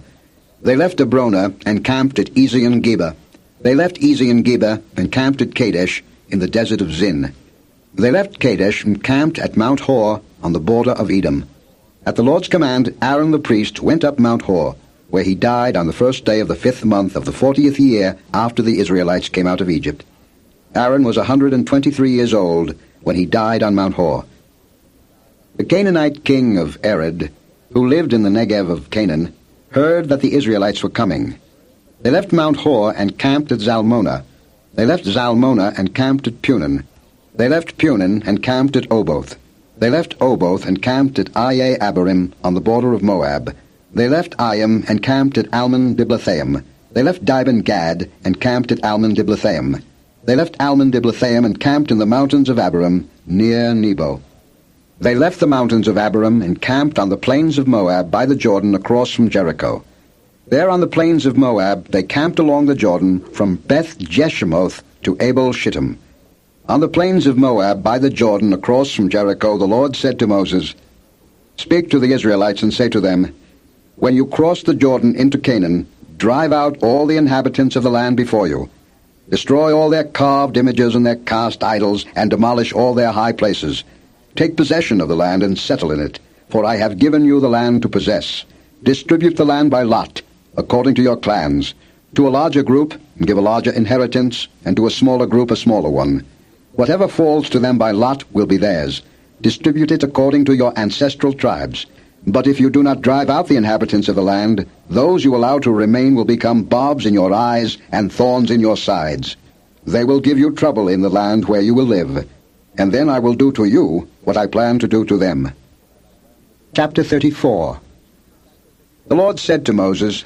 They left Abrona and camped at Ezion-Geber. They left Ezion-Geber and camped at Kadesh in the desert of Zin. They left Kadesh and camped at Mount Hor on the border of Edom. At the Lord's command, Aaron the priest went up Mount Hor, where he died on the first day of the 5th month of the 40th year after the Israelites came out of Egypt. Aaron was 123 years old when he died on Mount Hor. The Canaanite king of Arad, who lived in the Negev of Canaan, heard that the Israelites were coming. They left Mount Hor and camped at Zalmonah. They left Zalmonah and camped at Punon. They left Punon and camped at Oboth. They left Oboth and camped at Iye-Abarim on the border of Moab. They left Ayim and camped at Almon-Diblathaim. They left Dibon-Gad and camped at Almon-Diblathaim. They left Almon-Diblathaim and camped in the mountains of Abarim, near Nebo. They left the mountains of Abarim and camped on the plains of Moab by the Jordan across from Jericho. There on the plains of Moab they camped along the Jordan from Beth-Jeshimoth to Abel-Shittim. On the plains of Moab by the Jordan across from Jericho the Lord said to Moses, "Speak to the Israelites and say to them, when you cross the Jordan into Canaan, drive out all the inhabitants of the land before you. Destroy all their carved images and their cast idols, and demolish all their high places. Take possession of the land and settle in it, for I have given you the land to possess. Distribute the land by lot, according to your clans. To a larger group, give a larger inheritance, and to a smaller group a smaller one. Whatever falls to them by lot will be theirs. Distribute it according to your ancestral tribes. But if you do not drive out the inhabitants of the land, those you allow to remain will become barbs in your eyes and thorns in your sides. They will give you trouble in the land where you will live, and then I will do to you what I plan to do to them." Chapter 34. The Lord said to Moses,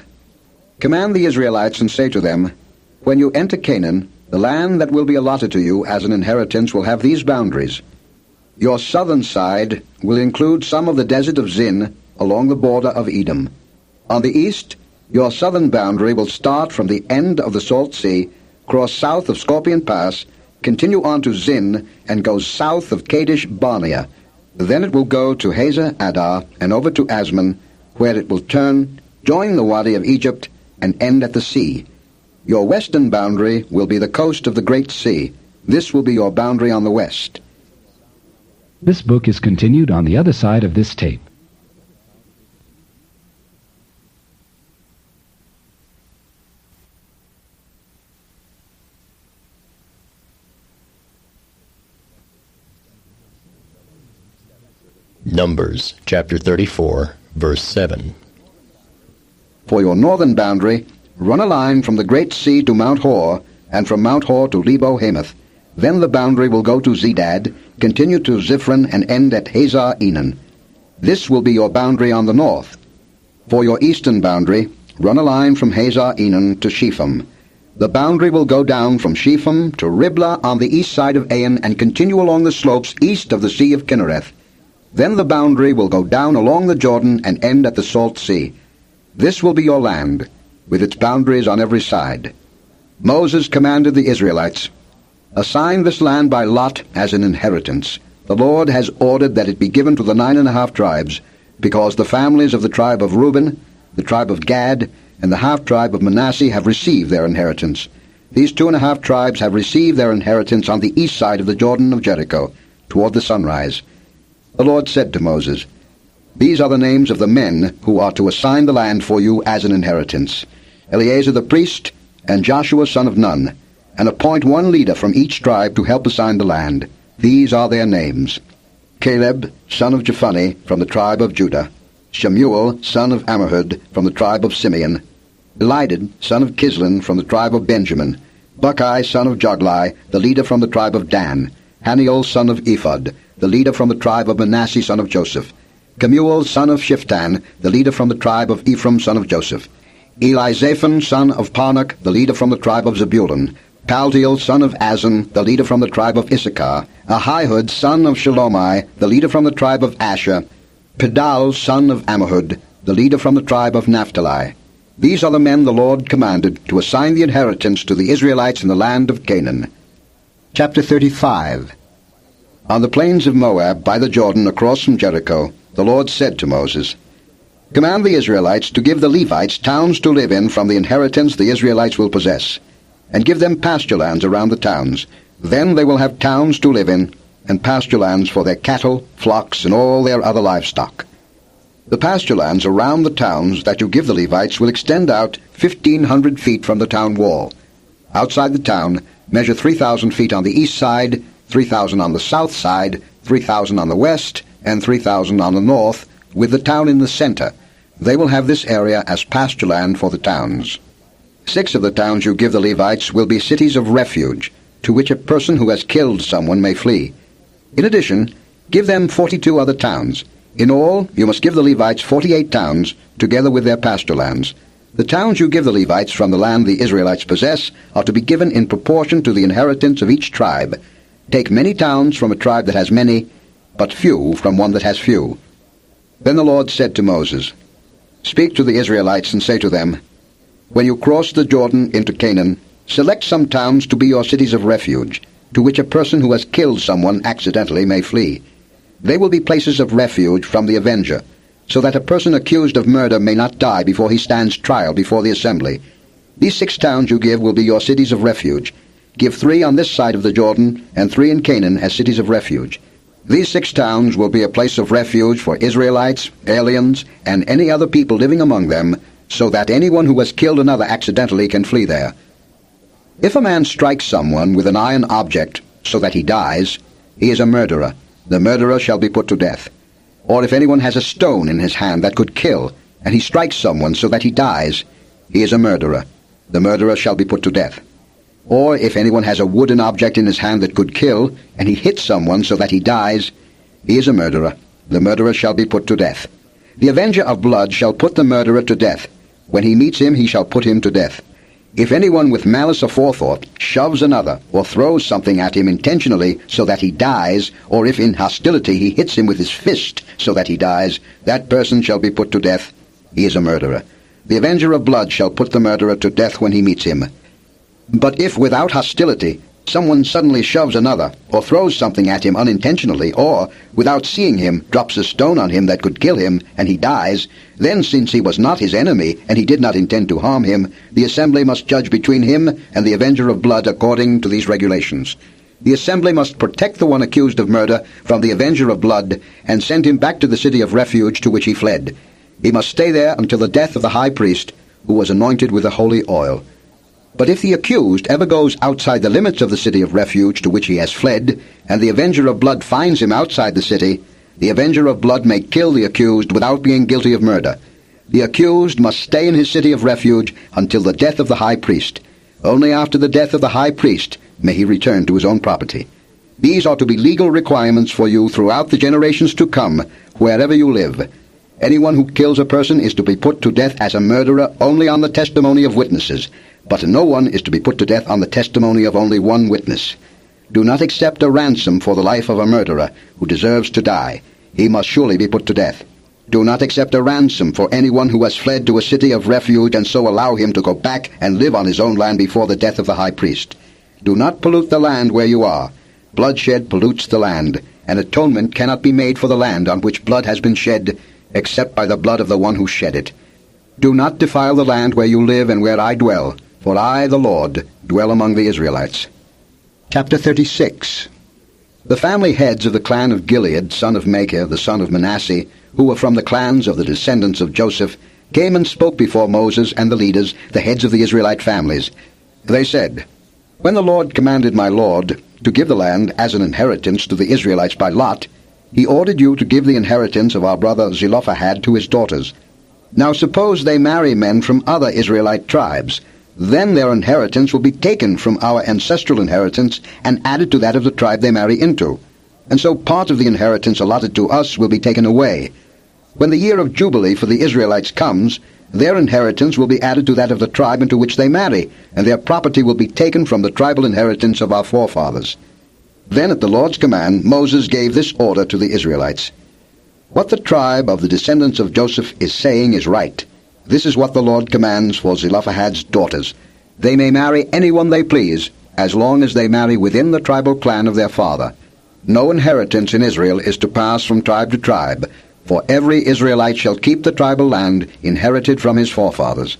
"Command the Israelites and say to them, when you enter Canaan, the land that will be allotted to you as an inheritance will have these boundaries. Your southern side will include some of the desert of Zin along the border of Edom. On the east, your southern boundary will start from the end of the Salt Sea, cross south of Scorpion Pass, continue on to Zin, and go south of Kadesh Barnea. Then it will go to Hazer Adar and over to Asmon, where it will turn, join the Wadi of Egypt, and end at the sea. Your western boundary will be the coast of the Great Sea. This will be your boundary on the west." This book is continued on the other side of this tape. Numbers chapter 34, verse 7. For your northern boundary, run a line from the great sea to Mount Hor, and from Mount Hor to Lebo-Hamath. Then the boundary will go to Zedad, continue to Ziphron, and end at Hazar-Enan. This will be your boundary on the north. For your eastern boundary, run a line from Hazar-Enan to Shepham. The boundary will go down from Shepham to Riblah on the east side of Ain and continue along the slopes east of the Sea of Kinnereth. Then the boundary will go down along the Jordan and end at the Salt Sea. This will be your land, with its boundaries on every side. Moses commanded the Israelites, "Assign this land by lot as an inheritance. The Lord has ordered that it be given to the 9.5 tribes, because the families of the tribe of Reuben, the tribe of Gad, and the half-tribe of Manasseh have received their inheritance. These 2.5 tribes have received their inheritance on the east side of the Jordan of Jericho, toward the sunrise." The Lord said to Moses, "These are the names of the men who are to assign the land for you as an inheritance: Eleazar the priest, and Joshua son of Nun, and appoint one leader from each tribe to help assign the land. These are their names: Caleb, son of Jephunneh, from the tribe of Judah; Shemuel, son of Ammihud, from the tribe of Simeon; Elidad, son of Kislon, from the tribe of Benjamin; Buckai, son of Joglai, the leader from the tribe of Dan; Haniel, son of Ephod, the leader from the tribe of Manasseh, son of Joseph; Kemuel, son of Shiftan, the leader from the tribe of Ephraim, son of Joseph; Elizaphan, son of Parnach, the leader from the tribe of Zebulun; Paltiel, son of Azan, the leader from the tribe of Issachar; Ahihud, son of Shalomai, the leader from the tribe of Asher; Pedal, son of Ammihud, the leader from the tribe of Naphtali. These are the men the Lord commanded to assign the inheritance to the Israelites in the land of Canaan. Chapter 35. On the plains of Moab, by the Jordan, across from Jericho, the Lord said to Moses, "Command the Israelites to give the Levites towns to live in from the inheritance the Israelites will possess, and give them pasture lands around the towns. Then they will have towns to live in, and pasture lands for their cattle, flocks, and all their other livestock. The pasture lands around the towns that you give the Levites will extend out 1,500 feet from the town wall. Outside the town, measure 3,000 feet on the east side, 3,000 on the south side, 3,000 on the west, and 3,000 on the north, with the town in the center. They will have this area as pasture land for the towns. 6 of the towns you give the Levites will be cities of refuge, to which a person who has killed someone may flee. In addition, give them 42 other towns. In all, you must give the Levites 48 towns, together with their pasture lands. The towns you give the Levites from the land the Israelites possess are to be given in proportion to the inheritance of each tribe. Take many towns from a tribe that has many, but few from one that has few." Then the Lord said to Moses, "Speak to the Israelites and say to them, when you cross the Jordan into Canaan, select some towns to be your cities of refuge, to which a person who has killed someone accidentally may flee. They will be places of refuge from the avenger, so that a person accused of murder may not die before he stands trial before the assembly. These 6 towns you give will be your cities of refuge. Give 3 on this side of the Jordan, and 3 in Canaan as cities of refuge. These 6 towns will be a place of refuge for Israelites, aliens, and any other people living among them, so that anyone who has killed another accidentally can flee there. If a man strikes someone with an iron object so that he dies, he is a murderer. The murderer shall be put to death. Or if anyone has a stone in his hand that could kill, and he strikes someone so that he dies, he is a murderer. The murderer shall be put to death. Or if anyone has a wooden object in his hand that could kill, and he hits someone so that he dies, he is a murderer. The murderer shall be put to death. The avenger of blood shall put the murderer to death. When he meets him, he shall put him to death. If anyone with malice aforethought shoves another, or throws something at him intentionally so that he dies, or if in hostility he hits him with his fist so that he dies, that person shall be put to death. He is a murderer. The avenger of blood shall put the murderer to death when he meets him. But if without hostility someone suddenly shoves another, or throws something at him unintentionally, or, without seeing him, drops a stone on him that could kill him, and he dies, then since he was not his enemy, and he did not intend to harm him, the assembly must judge between him and the avenger of blood according to these regulations. The assembly must protect the one accused of murder from the avenger of blood, and send him back to the city of refuge to which he fled. He must stay there until the death of the high priest, who was anointed with the holy oil. But if the accused ever goes outside the limits of the city of refuge to which he has fled, and the avenger of blood finds him outside the city, The avenger of blood may kill the accused without being guilty of murder. The accused must stay in his city of refuge until the death of the high priest. Only after the death of the high priest may he return to his own property. These are to be legal requirements for you throughout the generations to come, wherever you live. Anyone who kills a person is to be put to death as a murderer only on the testimony of witnesses, but no one is to be put to death on the testimony of only one witness. Do not accept a ransom for the life of a murderer who deserves to die. He must surely be put to death. Do not accept a ransom for anyone who has fled to a city of refuge and so allow him to go back and live on his own land before the death of the high priest. Do not pollute the land where you are. Bloodshed pollutes the land, and atonement cannot be made for the land on which blood has been shed, except by the blood of the one who shed it. Do not defile the land where you live and where I dwell, for I, the Lord, dwell among the Israelites. Chapter 36. The family heads of the clan of Gilead, son of Machir, the son of Manasseh, who were from the clans of the descendants of Joseph, came and spoke before Moses and the leaders, the heads of the Israelite families. They said, "When the Lord commanded my Lord to give the land as an inheritance to the Israelites by lot, he ordered you to give the inheritance of our brother Zelophehad to his daughters. Now suppose they marry men from other Israelite tribes. Then their inheritance will be taken from our ancestral inheritance and added to that of the tribe they marry into. And so part of the inheritance allotted to us will be taken away. When the year of Jubilee for the Israelites comes, their inheritance will be added to that of the tribe into which they marry, and their property will be taken from the tribal inheritance of our forefathers." Then at the Lord's command, Moses gave this order to the Israelites. "What the tribe of the descendants of Joseph is saying is right. This is what the Lord commands for Zelophehad's daughters. They may marry anyone they please, as long as they marry within the tribal clan of their father. No inheritance in Israel is to pass from tribe to tribe, for every Israelite shall keep the tribal land inherited from his forefathers.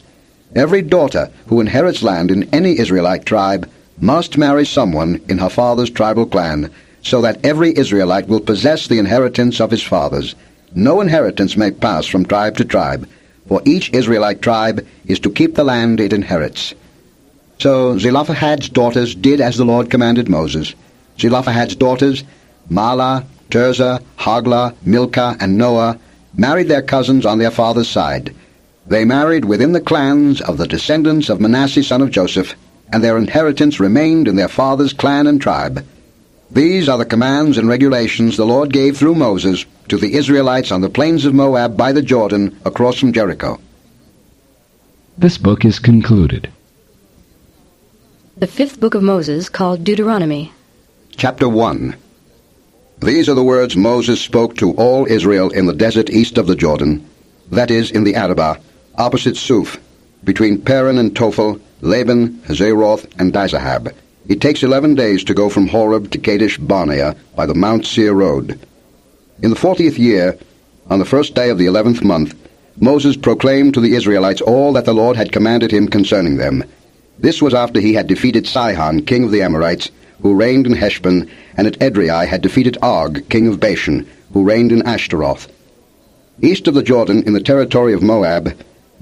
Every daughter who inherits land in any Israelite tribe must marry someone in her father's tribal clan, so that every Israelite will possess the inheritance of his fathers. No inheritance may pass from tribe to tribe, for each Israelite tribe is to keep the land it inherits." So Zelophehad's daughters did as the Lord commanded Moses. Zelophehad's daughters, Mahlah, Tirzah, Hoglah, Milcah, and Noah, married their cousins on their father's side. They married within the clans of the descendants of Manasseh son of Joseph, and their inheritance remained in their father's clan and tribe. These are the commands and regulations the Lord gave through Moses to the Israelites on the plains of Moab by the Jordan across from Jericho. This book is concluded. The fifth book of Moses, called Deuteronomy. Chapter 1. These are the words Moses spoke to all Israel in the desert east of the Jordan, that is, in the Arabah, opposite Suf, between Paran and Tophel, Laban, Hazeroth, and Dizahab. It takes 11 days to go from Horeb to Kadesh Barnea by the Mount Seir road. In the 40th year, on the first day of the 11th month, Moses proclaimed to the Israelites all that the Lord had commanded him concerning them. This was after he had defeated Sihon, king of the Amorites, who reigned in Heshbon, and at Edrei had defeated Og, king of Bashan, who reigned in Ashtaroth. East of the Jordan, in the territory of Moab,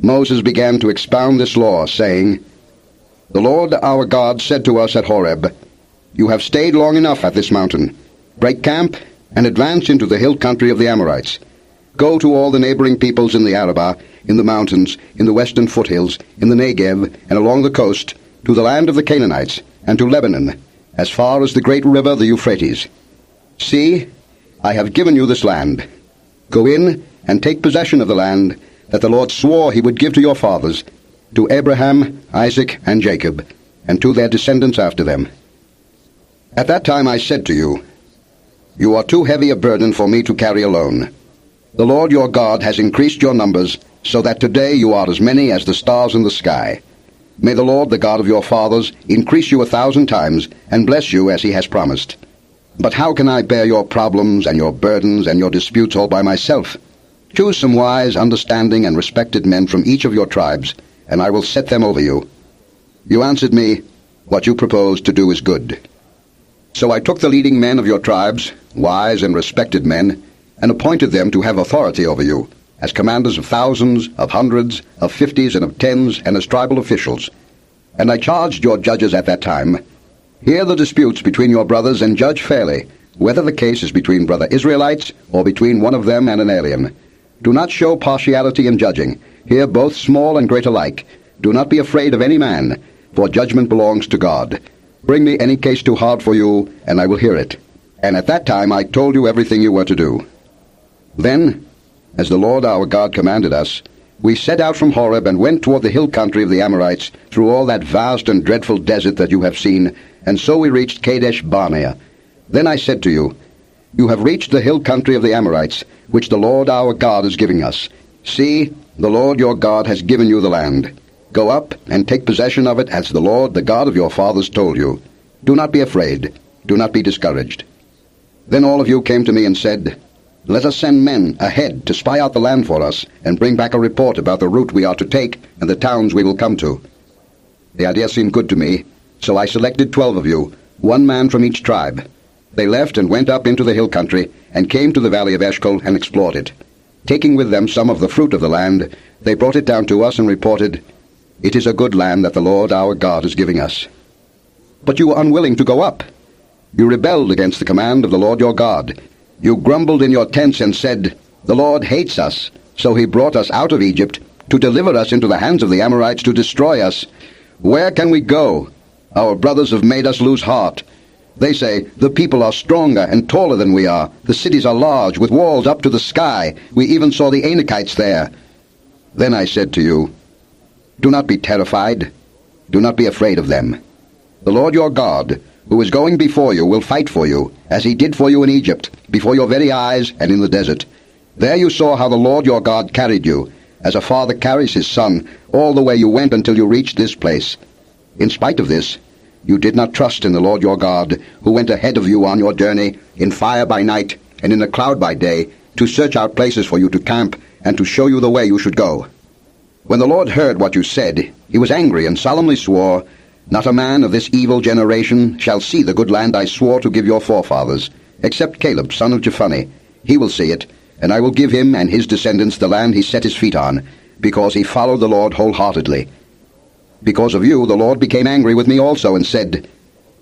Moses began to expound this law, saying, "The Lord our God said to us at Horeb, 'You have stayed long enough at this mountain. Break camp and advance into the hill country of the Amorites. Go to all the neighboring peoples in the Arabah, in the mountains, in the western foothills, in the Negev, and along the coast, to the land of the Canaanites, and to Lebanon, as far as the great river the Euphrates. See, I have given you this land. Go in and take possession of the land that the Lord swore he would give to your fathers, to Abraham, Isaac, and Jacob, and to their descendants after them.' At that time I said to you, 'You are too heavy a burden for me to carry alone. The Lord your God has increased your numbers, so that today you are as many as the stars in the sky. May the Lord, the God of your fathers, increase you 1,000 times, and bless you as he has promised. But how can I bear your problems and your burdens and your disputes all by myself? Choose some wise, understanding, and respected men from each of your tribes, and I will set them over you.' You answered me, 'What you propose to do is good.' So I took the leading men of your tribes, wise and respected men, and appointed them to have authority over you, as commanders of thousands, of hundreds, of 50s, and of 10s, and as tribal officials. And I charged your judges at that time, 'Hear the disputes between your brothers and judge fairly, whether the case is between brother Israelites or between one of them and an alien. Do not show partiality in judging. Hear both small and great alike. Do not be afraid of any man, for judgment belongs to God. Bring me any case too hard for you, and I will hear it. And at that time I told you everything you were to do. Then, as the Lord our God commanded us, we set out from Horeb and went toward the hill country of the Amorites, through all that vast and dreadful desert that you have seen, and so we reached Kadesh Barnea. Then I said to you, You have reached the hill country of the Amorites, which the Lord our God is giving us. See, the Lord your God has given you the land. Go up and take possession of it as the Lord, the God of your fathers, told you. Do not be afraid. Do not be discouraged. Then all of you came to me and said, Let us send men ahead to spy out the land for us, and bring back a report about the route we are to take and the towns we will come to. The idea seemed good to me, so I selected 12 of you, one man from each tribe. They left and went up into the hill country, and came to the valley of Eshcol and explored it. Taking with them some of the fruit of the land, they brought it down to us and reported, It is a good land that the Lord our God is giving us. But you were unwilling to go up. You rebelled against the command of the Lord your God. You grumbled in your tents and said, The Lord hates us, so he brought us out of Egypt to deliver us into the hands of the Amorites to destroy us. Where can we go? Our brothers have made us lose heart. They say, The people are stronger and taller than we are. The cities are large, with walls up to the sky. We even saw the Anakites there. Then I said to you, Do not be terrified. Do not be afraid of them. The Lord your God, who is going before you, will fight for you, as he did for you in Egypt, before your very eyes and in the desert. There you saw how the Lord your God carried you, as a father carries his son, all the way you went until you reached this place. In spite of this, you did not trust in the Lord your God, who went ahead of you on your journey, in fire by night and in a cloud by day, to search out places for you to camp and to show you the way you should go. When the Lord heard what you said, he was angry and solemnly swore, Not a man of this evil generation shall see the good land I swore to give your forefathers, except Caleb, son of Jephunneh. He will see it, and I will give him and his descendants the land he set his feet on, because he followed the Lord wholeheartedly. Because of you, the Lord became angry with me also, and said,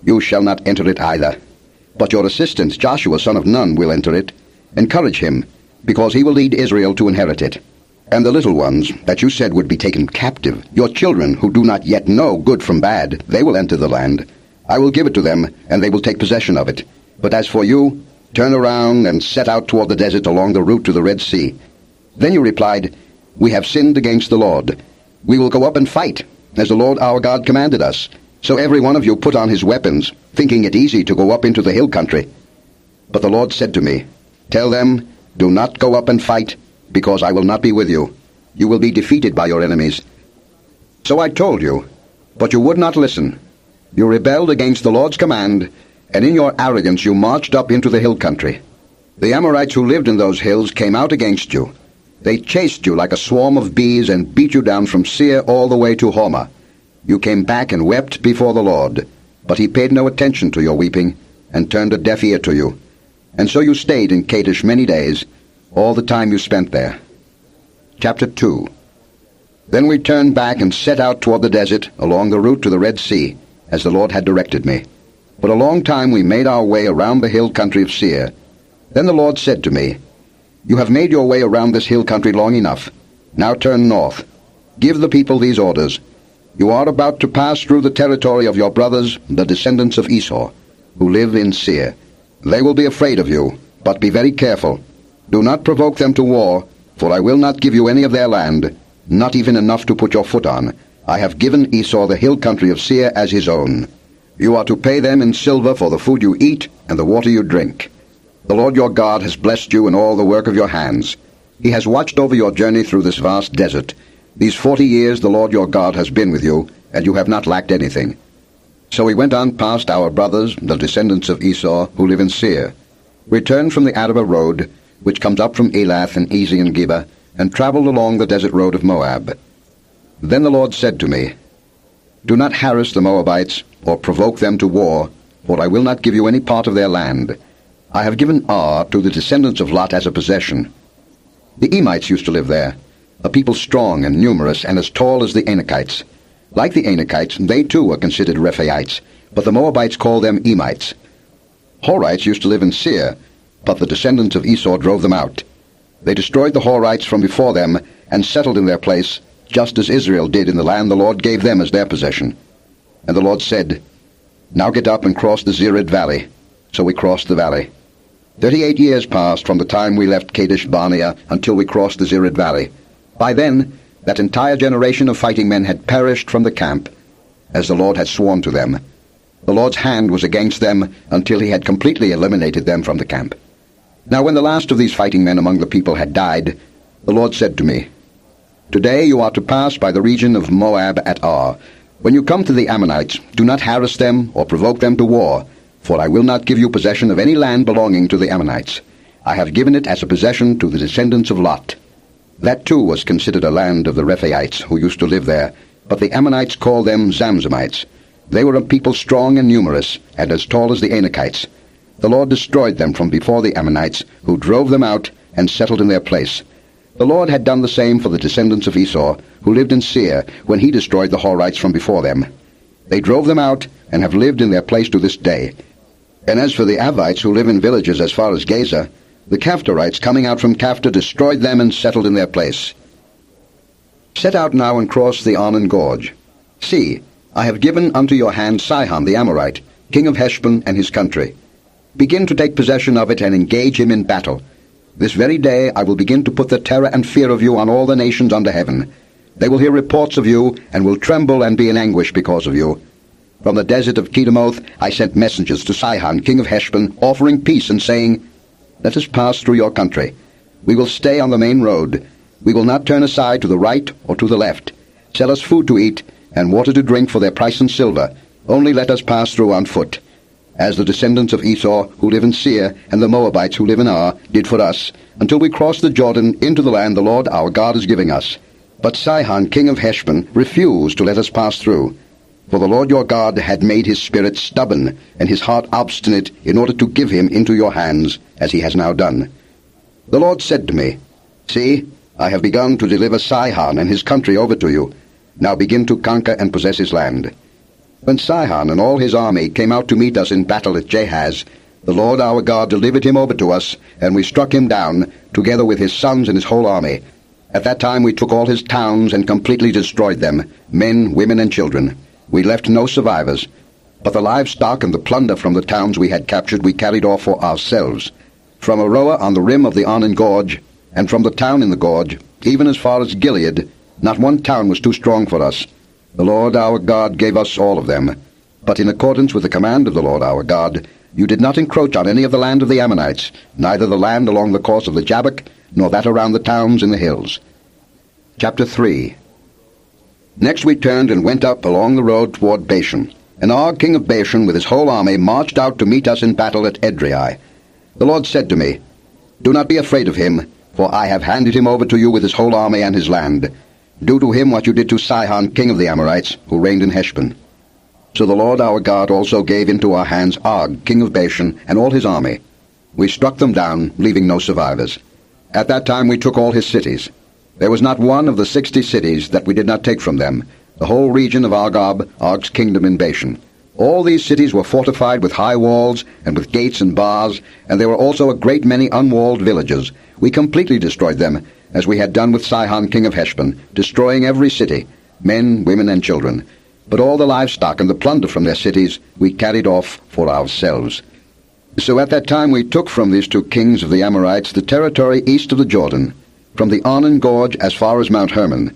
You shall not enter it either. But your assistant, Joshua, son of Nun, will enter it. Encourage him, because he will lead Israel to inherit it. And the little ones that you said would be taken captive, your children who do not yet know good from bad, they will enter the land. I will give it to them, and they will take possession of it. But as for you, turn around and set out toward the desert along the route to the Red Sea. Then you replied, We have sinned against the Lord. We will go up and fight, as the Lord our God commanded us. So every one of you put on his weapons, thinking it easy to go up into the hill country. But the Lord said to me, Tell them, Do not go up and fight, because I will not be with you. You will be defeated by your enemies. So I told you, but you would not listen. You rebelled against the Lord's command, and in your arrogance you marched up into the hill country. The Amorites who lived in those hills came out against you. They chased you like a swarm of bees and beat you down from Seir all the way to Hormah. You came back and wept before the Lord, but he paid no attention to your weeping and turned a deaf ear to you. And so you stayed in Kadesh many days, all the time you spent there. Chapter 2. Then we turned back and set out toward the desert along the route to the Red Sea, as the Lord had directed me. But a long time we made our way around the hill country of Seir. Then the Lord said to me, You have made your way around this hill country long enough. Now turn north. Give the people these orders. You are about to pass through the territory of your brothers, the descendants of Esau, who live in Seir. They will be afraid of you, but be very careful. Do not provoke them to war, for I will not give you any of their land, not even enough to put your foot on. I have given Esau the hill country of Seir as his own. You are to pay them in silver for the food you eat and the water you drink. The Lord your God has blessed you in all the work of your hands. He has watched over your journey through this vast desert. These 40 years the Lord your God has been with you, and you have not lacked anything. So we went on past our brothers, the descendants of Esau, who live in Seir. We turned from the Arabah road, which comes up from Elath and Ezion-Geber, and traveled along the desert road of Moab. Then the Lord said to me, Do not harass the Moabites, or provoke them to war, for I will not give you any part of their land. I have given Ar to the descendants of Lot as a possession. The Emites used to live there, a people strong and numerous and as tall as the Anakites. Like the Anakites, they too were considered Rephaites, but the Moabites called them Emites. Horites used to live in Seir, but the descendants of Esau drove them out. They destroyed the Horites from before them and settled in their place, just as Israel did in the land the Lord gave them as their possession. And the Lord said, "Now get up and cross the Zered valley." So we crossed the valley. 38 years passed from the time we left Kadesh Barnea until we crossed the Zered valley. By then, that entire generation of fighting men had perished from the camp, as the Lord had sworn to them. The Lord's hand was against them until he had completely eliminated them from the camp. Now when the last of these fighting men among the people had died, the Lord said to me, "Today you are to pass by the region of Moab at Ar. When you come to the Ammonites, do not harass them or provoke them to war, for I will not give you possession of any land belonging to the Ammonites. I have given it as a possession to the descendants of Lot." That too was considered a land of the Rephaites who used to live there, but the Ammonites called them Zamzamites. They were a people strong and numerous, and as tall as the Anakites. The Lord destroyed them from before the Ammonites, who drove them out and settled in their place. The Lord had done the same for the descendants of Esau, who lived in Seir, when he destroyed the Horites from before them. They drove them out, and have lived in their place to this day. And as for the Avites, who live in villages as far as Gaza, the Caphtorites coming out from Caphtor destroyed them and settled in their place. Set out now and cross the Arnon Gorge. See, I have given unto your hand Sihon the Amorite, king of Heshbon and his country. Begin to take possession of it and engage him in battle. This very day I will begin to put the terror and fear of you on all the nations under heaven. They will hear reports of you, and will tremble and be in anguish because of you. From the desert of Kedemoth I sent messengers to Sihon, king of Heshbon, offering peace and saying, "Let us pass through your country. We will stay on the main road. We will not turn aside to the right or to the left. Sell us food to eat, and water to drink for their price in silver. Only let us pass through on foot. As the descendants of Esau, who live in Seir, and the Moabites who live in Ar, did for us, until we cross the Jordan into the land the Lord our God is giving us. But Sihon, king of Heshbon, refused to let us pass through. For the Lord your God had made his spirit stubborn, and his heart obstinate, in order to give him into your hands, as he has now done. The Lord said to me, See, I have begun to deliver Sihon and his country over to you. Now begin to conquer and possess his land." When Sihon and all his army came out to meet us in battle at Jahaz, the Lord our God delivered him over to us, and we struck him down, together with his sons and his whole army. At that time we took all his towns and completely destroyed them, men, women, and children. We left no survivors. But the livestock and the plunder from the towns we had captured we carried off for ourselves. From Aroer on the rim of the Arnon Gorge, and from the town in the gorge, even as far as Gilead, not one town was too strong for us. The Lord our God gave us all of them. But in accordance with the command of the Lord our God, you did not encroach on any of the land of the Ammonites, neither the land along the course of the Jabbok, nor that around the towns in the hills. Chapter 3. Next we turned and went up along the road toward Bashan. And Og, king of Bashan, with his whole army, marched out to meet us in battle at Edrei. The Lord said to me, "Do not be afraid of him, for I have handed him over to you with his whole army and his land. Do to him what you did to Sihon, king of the Amorites, who reigned in Heshbon." So the Lord our God also gave into our hands Og, king of Bashan, and all his army. We struck them down, leaving no survivors. At that time we took all his cities. There was not one of the 60 cities that we did not take from them, the whole region of Argob, Og's kingdom in Bashan. All these cities were fortified with high walls and with gates and bars, and there were also a great many unwalled villages. We completely destroyed them, as we had done with Sihon, king of Heshbon, destroying every city, men, women, and children. But all the livestock and the plunder from their cities we carried off for ourselves. So at that time we took from these two kings of the Amorites the territory east of the Jordan, from the Arnon Gorge as far as Mount Hermon.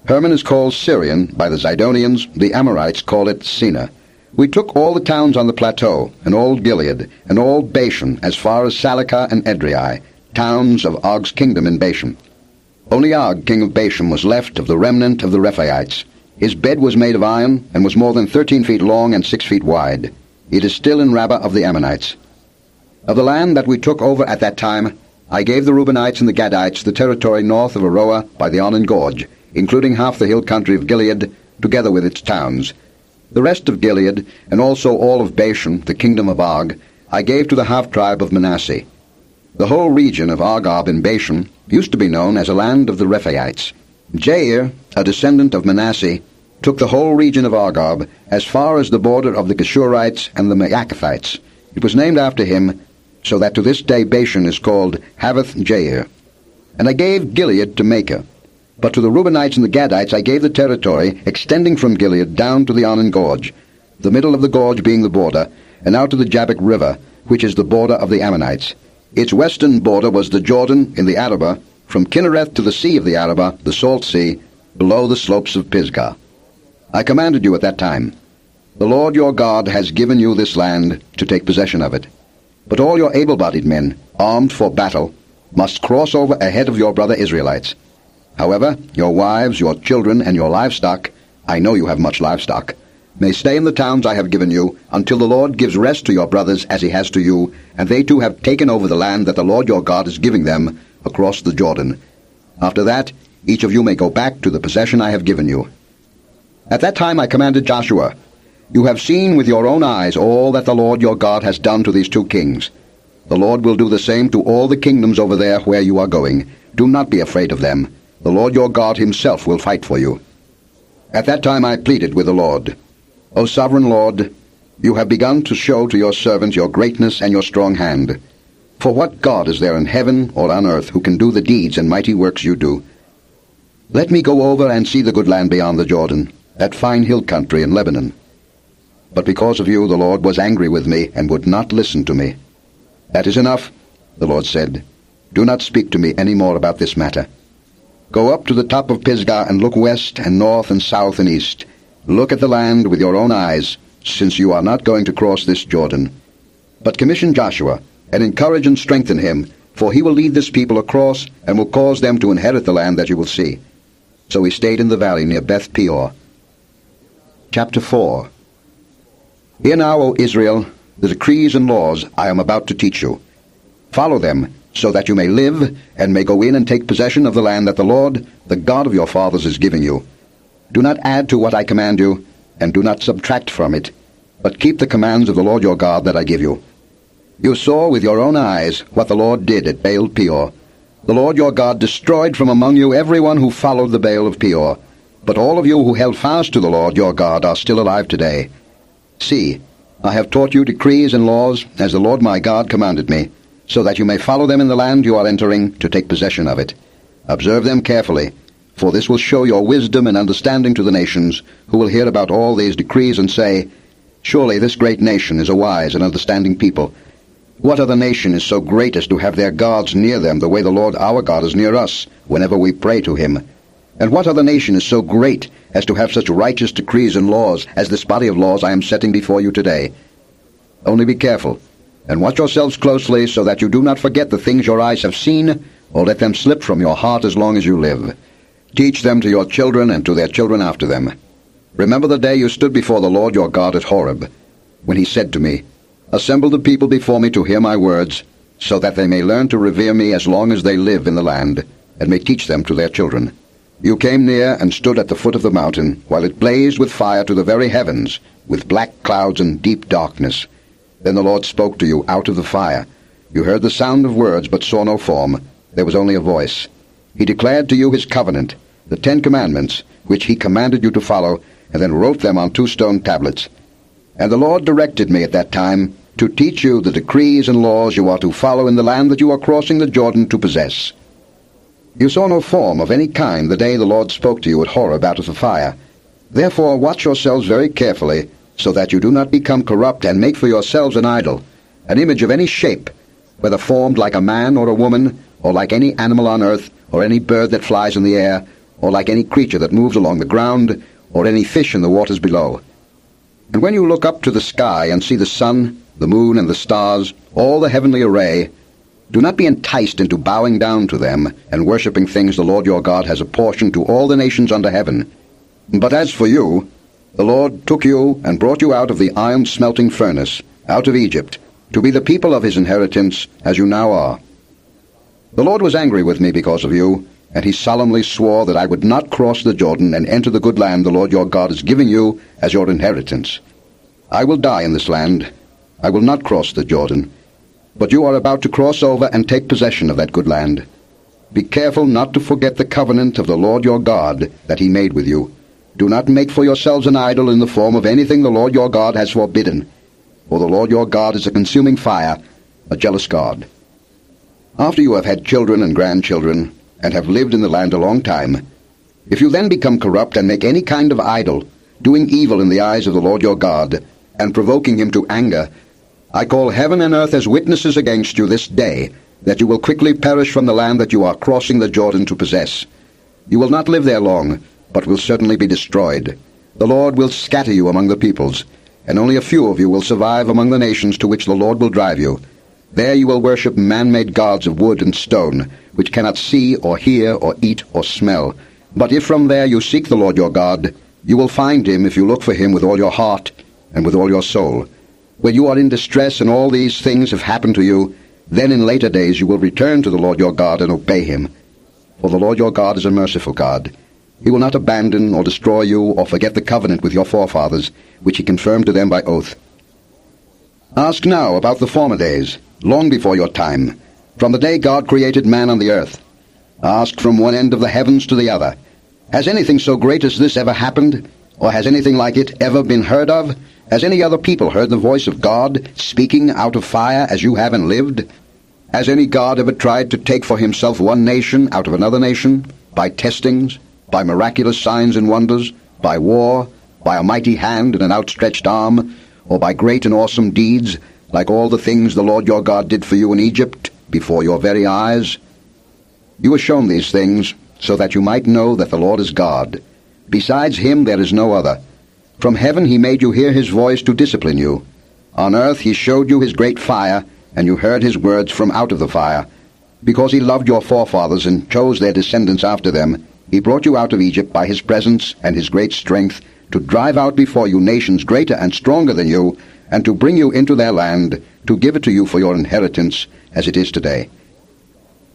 Hermon is called Syrian by the Zidonians, the Amorites call it Sina. We took all the towns on the plateau, and all Gilead, and all Bashan, as far as Salakah and Edrei, towns of Og's kingdom in Bashan. Only Og, king of Bashan, was left of the remnant of the Rephaites. His bed was made of iron, and was more than 13 feet long and 6 feet wide. It is still in Rabbah of the Ammonites. Of the land that we took over at that time, I gave the Reubenites and the Gadites the territory north of Aroer by the Arnon Gorge, including half the hill country of Gilead, together with its towns. The rest of Gilead, and also all of Bashan, the kingdom of Og, I gave to the half-tribe of Manasseh. The whole region of Argob in Bashan used to be known as a land of the Rephaites. Jair, a descendant of Manasseh, took the whole region of Argob as far as the border of the Geshurites and the Maacathites. It was named after him, so that to this day Bashan is called Havoth-Jair. And I gave Gilead to Machir. But to the Reubenites and the Gadites I gave the territory extending from Gilead down to the Arnon Gorge, the middle of the gorge being the border, and out to the Jabbok River, which is the border of the Ammonites. Its western border was the Jordan in the Arabah, from Kinnereth to the sea of the Arabah, the Salt Sea, below the slopes of Pisgah. I commanded you at that time, the Lord your God has given you this land to take possession of it. But all your able-bodied men, armed for battle, must cross over ahead of your brother Israelites. However, your wives, your children, and your livestock, I know you have much livestock, may stay in the towns I have given you, until the Lord gives rest to your brothers as he has to you, and they too have taken over the land that the Lord your God is giving them across the Jordan. After that, each of you may go back to the possession I have given you. At that time I commanded Joshua, you have seen with your own eyes all that the Lord your God has done to these 2 kings. The Lord will do the same to all the kingdoms over there where you are going. Do not be afraid of them. The Lord your God himself will fight for you. At that time I pleaded with the Lord, O sovereign Lord, you have begun to show to your servant your greatness and your strong hand. For what God is there in heaven or on earth who can do the deeds and mighty works you do? Let me go over and see the good land beyond the Jordan, that fine hill country in Lebanon. But because of you the Lord was angry with me and would not listen to me. That is enough, the Lord said. Do not speak to me any more about this matter. Go up to the top of Pisgah and look west and north and south and east. Look at the land with your own eyes, since you are not going to cross this Jordan. But commission Joshua, and encourage and strengthen him, for he will lead this people across, and will cause them to inherit the land that you will see. So he stayed in the valley near Beth Peor. Chapter 4. Hear now, O Israel, the decrees and laws I am about to teach you. Follow them, so that you may live, and may go in and take possession of the land that the Lord, the God of your fathers, is giving you. Do not add to what I command you, and do not subtract from it, but keep the commands of the Lord your God that I give you. You saw with your own eyes what the Lord did at Baal Peor. The Lord your God destroyed from among you everyone who followed the Baal of Peor. But all of you who held fast to the Lord your God are still alive today. See, I have taught you decrees and laws, as the Lord my God commanded me, so that you may follow them in the land you are entering to take possession of it. Observe them carefully, for this will show your wisdom and understanding to the nations, who will hear about all these decrees and say, surely this great nation is a wise and understanding people. What other nation is so great as to have their gods near them the way the Lord our God is near us whenever we pray to him? And what other nation is so great as to have such righteous decrees and laws as this body of laws I am setting before you today? Only be careful, and watch yourselves closely, so that you do not forget the things your eyes have seen, or let them slip from your heart as long as you live. Teach them to your children and to their children after them. Remember the day you stood before the Lord your God at Horeb, when he said to me, assemble the people before me to hear my words, so that they may learn to revere me as long as they live in the land, and may teach them to their children. You came near and stood at the foot of the mountain, while it blazed with fire to the very heavens, with black clouds and deep darkness. Then the Lord spoke to you out of the fire. You heard the sound of words, but saw no form. There was only a voice. He declared to you his covenant, the 10 Commandments, which he commanded you to follow, and then wrote them on 2 stone tablets. And the Lord directed me at that time to teach you the decrees and laws you are to follow in the land that you are crossing the Jordan to possess. You saw no form of any kind the day the Lord spoke to you at Horeb out of the fire. Therefore watch yourselves very carefully, so that you do not become corrupt and make for yourselves an idol, an image of any shape, whether formed like a man or a woman, or like any animal on earth, or any bird that flies in the air, or like any creature that moves along the ground, or any fish in the waters below. And when you look up to the sky and see the sun, the moon, and the stars, all the heavenly array, do not be enticed into bowing down to them and worshipping things the Lord your God has apportioned to all the nations under heaven. But as for you, the Lord took you and brought you out of the iron-smelting furnace, out of Egypt, to be the people of his inheritance, as you now are. The Lord was angry with me because of you, and he solemnly swore that I would not cross the Jordan and enter the good land the Lord your God is giving you as your inheritance. I will die in this land. I will not cross the Jordan. But you are about to cross over and take possession of that good land. Be careful not to forget the covenant of the Lord your God that he made with you. Do not make for yourselves an idol in the form of anything the Lord your God has forbidden. for the Lord your God is a consuming fire, a jealous God. After you have had children and grandchildren, and have lived in the land a long time, if you then become corrupt and make any kind of idol, doing evil in the eyes of the Lord your God, and provoking him to anger, I call heaven and earth as witnesses against you this day, that you will quickly perish from the land that you are crossing the Jordan to possess. You will not live there long, but will certainly be destroyed. The Lord will scatter you among the peoples, and only a few of you will survive among the nations to which the Lord will drive you. There you will worship man-made gods of wood and stone, which cannot see or hear or eat or smell. But if from there you seek the Lord your God, you will find him if you look for him with all your heart and with all your soul. When you are in distress and all these things have happened to you, then in later days you will return to the Lord your God and obey him. For the Lord your God is a merciful God. He will not abandon or destroy you or forget the covenant with your forefathers, which he confirmed to them by oath. Ask now about the former days, long before your time, from the day God created man on the earth. Ask from one end of the heavens to the other. Has anything so great as this ever happened? Or has anything like it ever been heard of? Has any other people heard the voice of God speaking out of fire as you have and lived? Has any God ever tried to take for himself one nation out of another nation, by testings, by miraculous signs and wonders, by war, by a mighty hand and an outstretched arm, or by great and awesome deeds, like all the things the Lord your God did for you in Egypt, before your very eyes? You were shown these things, so that you might know that the Lord is God. Besides him there is no other. From heaven he made you hear his voice to discipline you. On earth he showed you his great fire, and you heard his words from out of the fire. Because he loved your forefathers and chose their descendants after them, he brought you out of Egypt by his presence and his great strength, to drive out before you nations greater and stronger than you, and to bring you into their land, to give it to you for your inheritance, as it is today.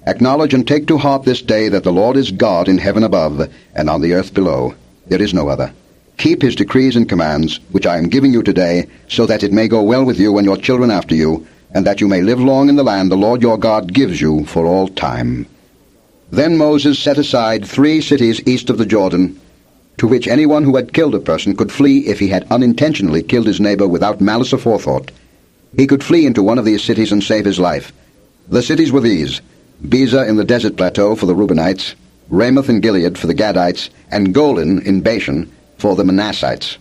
Acknowledge and take to heart this day that the Lord is God in heaven above, and on the earth below. There is no other. Keep his decrees and commands, which I am giving you today, so that it may go well with you and your children after you, and that you may live long in the land the Lord your God gives you for all time. Then Moses set aside 3 cities east of the Jordan, to which anyone who had killed a person could flee if he had unintentionally killed his neighbor without malice aforethought. He could flee into one of these cities and save his life. The cities were these: Bezer in the desert plateau for the Reubenites, Ramoth in Gilead for the Gadites, and Golan in Bashan for the Manassites.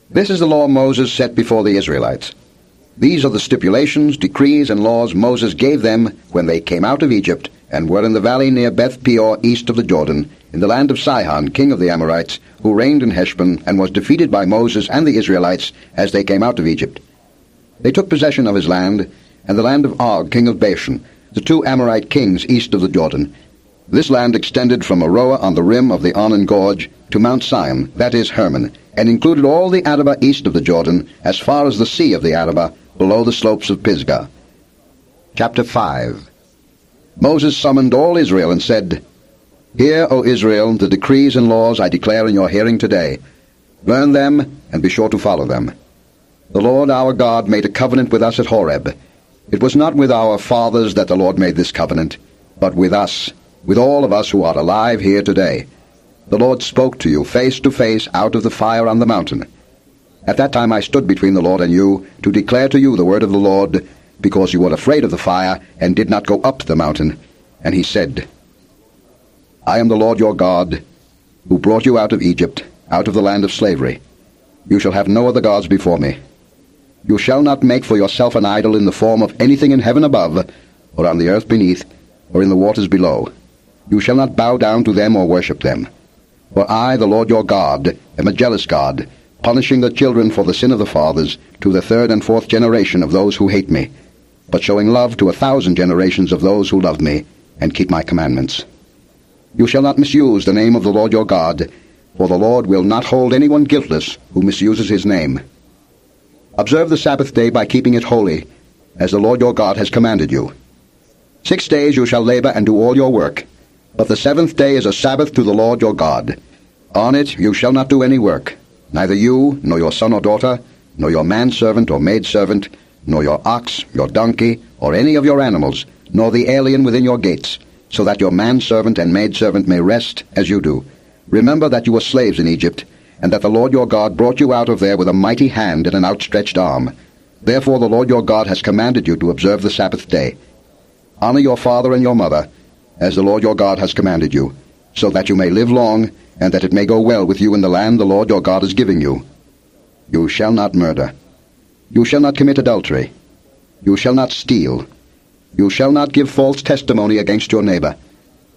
This is the law Moses set before the Israelites. These are the stipulations, decrees, and laws Moses gave them when they came out of Egypt and were in the valley near Beth Peor east of the Jordan, in the land of Sihon, king of the Amorites, who reigned in Heshbon and was defeated by Moses and the Israelites as they came out of Egypt. They took possession of his land and the land of Og, king of Bashan, the 2 Amorite kings east of the Jordan. This land extended from Aroer on the rim of the Arnon Gorge to Mount Sion, that is Hermon, and included all the Arabah east of the Jordan, as far as the sea of the Arabah, below the slopes of Pisgah. Chapter 5. Moses summoned all Israel and said, Hear, O Israel, the decrees and laws I declare in your hearing today. Learn them, and be sure to follow them. The Lord our God made a covenant with us at Horeb. It was not with our fathers that the Lord made this covenant, but with us, with all of us who are alive here today. The Lord spoke to you face to face out of the fire on the mountain. At that time I stood between the Lord and you, to declare to you the word of the Lord, because you were afraid of the fire, and did not go up the mountain. And he said, I am the Lord your God, who brought you out of Egypt, out of the land of slavery. You shall have no other gods before me. You shall not make for yourself an idol in the form of anything in heaven above, or on the earth beneath, or in the waters below. You shall not bow down to them or worship them. For I, the Lord your God, am a jealous God, punishing the children for the sin of the fathers, to the 3rd and 4th generation of those who hate me, but showing love to 1,000 generations of those who love me, and keep my commandments. You shall not misuse the name of the Lord your God, for the Lord will not hold anyone guiltless who misuses his name. Observe the Sabbath day by keeping it holy, as the Lord your God has commanded you. 6 days you shall labor and do all your work, but the 7th day is a Sabbath to the Lord your God. On it you shall not do any work, neither you, nor your son or daughter, nor your manservant or maidservant, nor your ox, your donkey, or any of your animals, nor the alien within your gates, so that your manservant and maidservant may rest as you do. Remember that you were slaves in Egypt, and that the Lord your God brought you out of there with a mighty hand and an outstretched arm. Therefore the Lord your God has commanded you to observe the Sabbath day. Honor your father and your mother, as the Lord your God has commanded you, so that you may live long, and that it may go well with you in the land the Lord your God is giving you. You shall not murder. You shall not commit adultery. You shall not steal. You shall not give false testimony against your neighbor.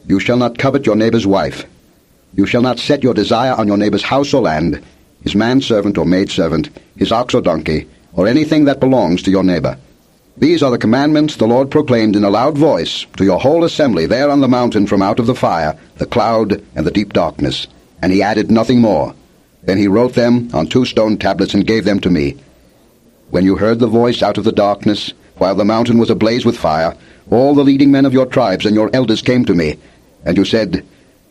You shall not covet your neighbor's wife. You shall not set your desire on your neighbor's house or land, his manservant or maidservant, his ox or donkey, or anything that belongs to your neighbor. These are the commandments the Lord proclaimed in a loud voice to your whole assembly there on the mountain from out of the fire, the cloud, and the deep darkness. And he added nothing more. Then he wrote them on 2 stone tablets and gave them to me. When you heard the voice out of the darkness, while the mountain was ablaze with fire, all the leading men of your tribes and your elders came to me, and you said,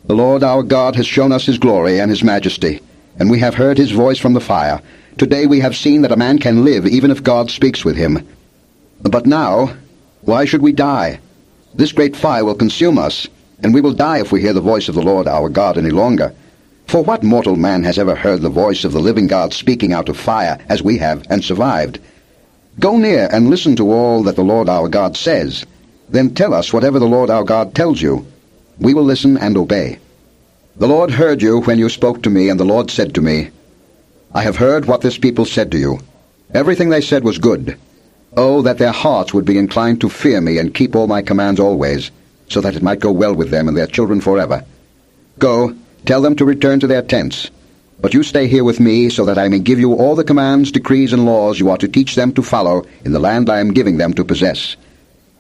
The Lord our God has shown us his glory and his majesty, and we have heard his voice from the fire. Today we have seen that a man can live even if God speaks with him. But now, why should we die? This great fire will consume us, and we will die if we hear the voice of the Lord our God any longer. For what mortal man has ever heard the voice of the living God speaking out of fire, as we have, and survived? Go near and listen to all that the Lord our God says. Then tell us whatever the Lord our God tells you. We will listen and obey. The Lord heard you when you spoke to me, and the Lord said to me, I have heard what this people said to you. Everything they said was good. Oh, that their hearts would be inclined to fear me and keep all my commands always, so that it might go well with them and their children forever. Go, tell them to return to their tents. But you stay here with me, so that I may give you all the commands, decrees, and laws you are to teach them to follow in the land I am giving them to possess.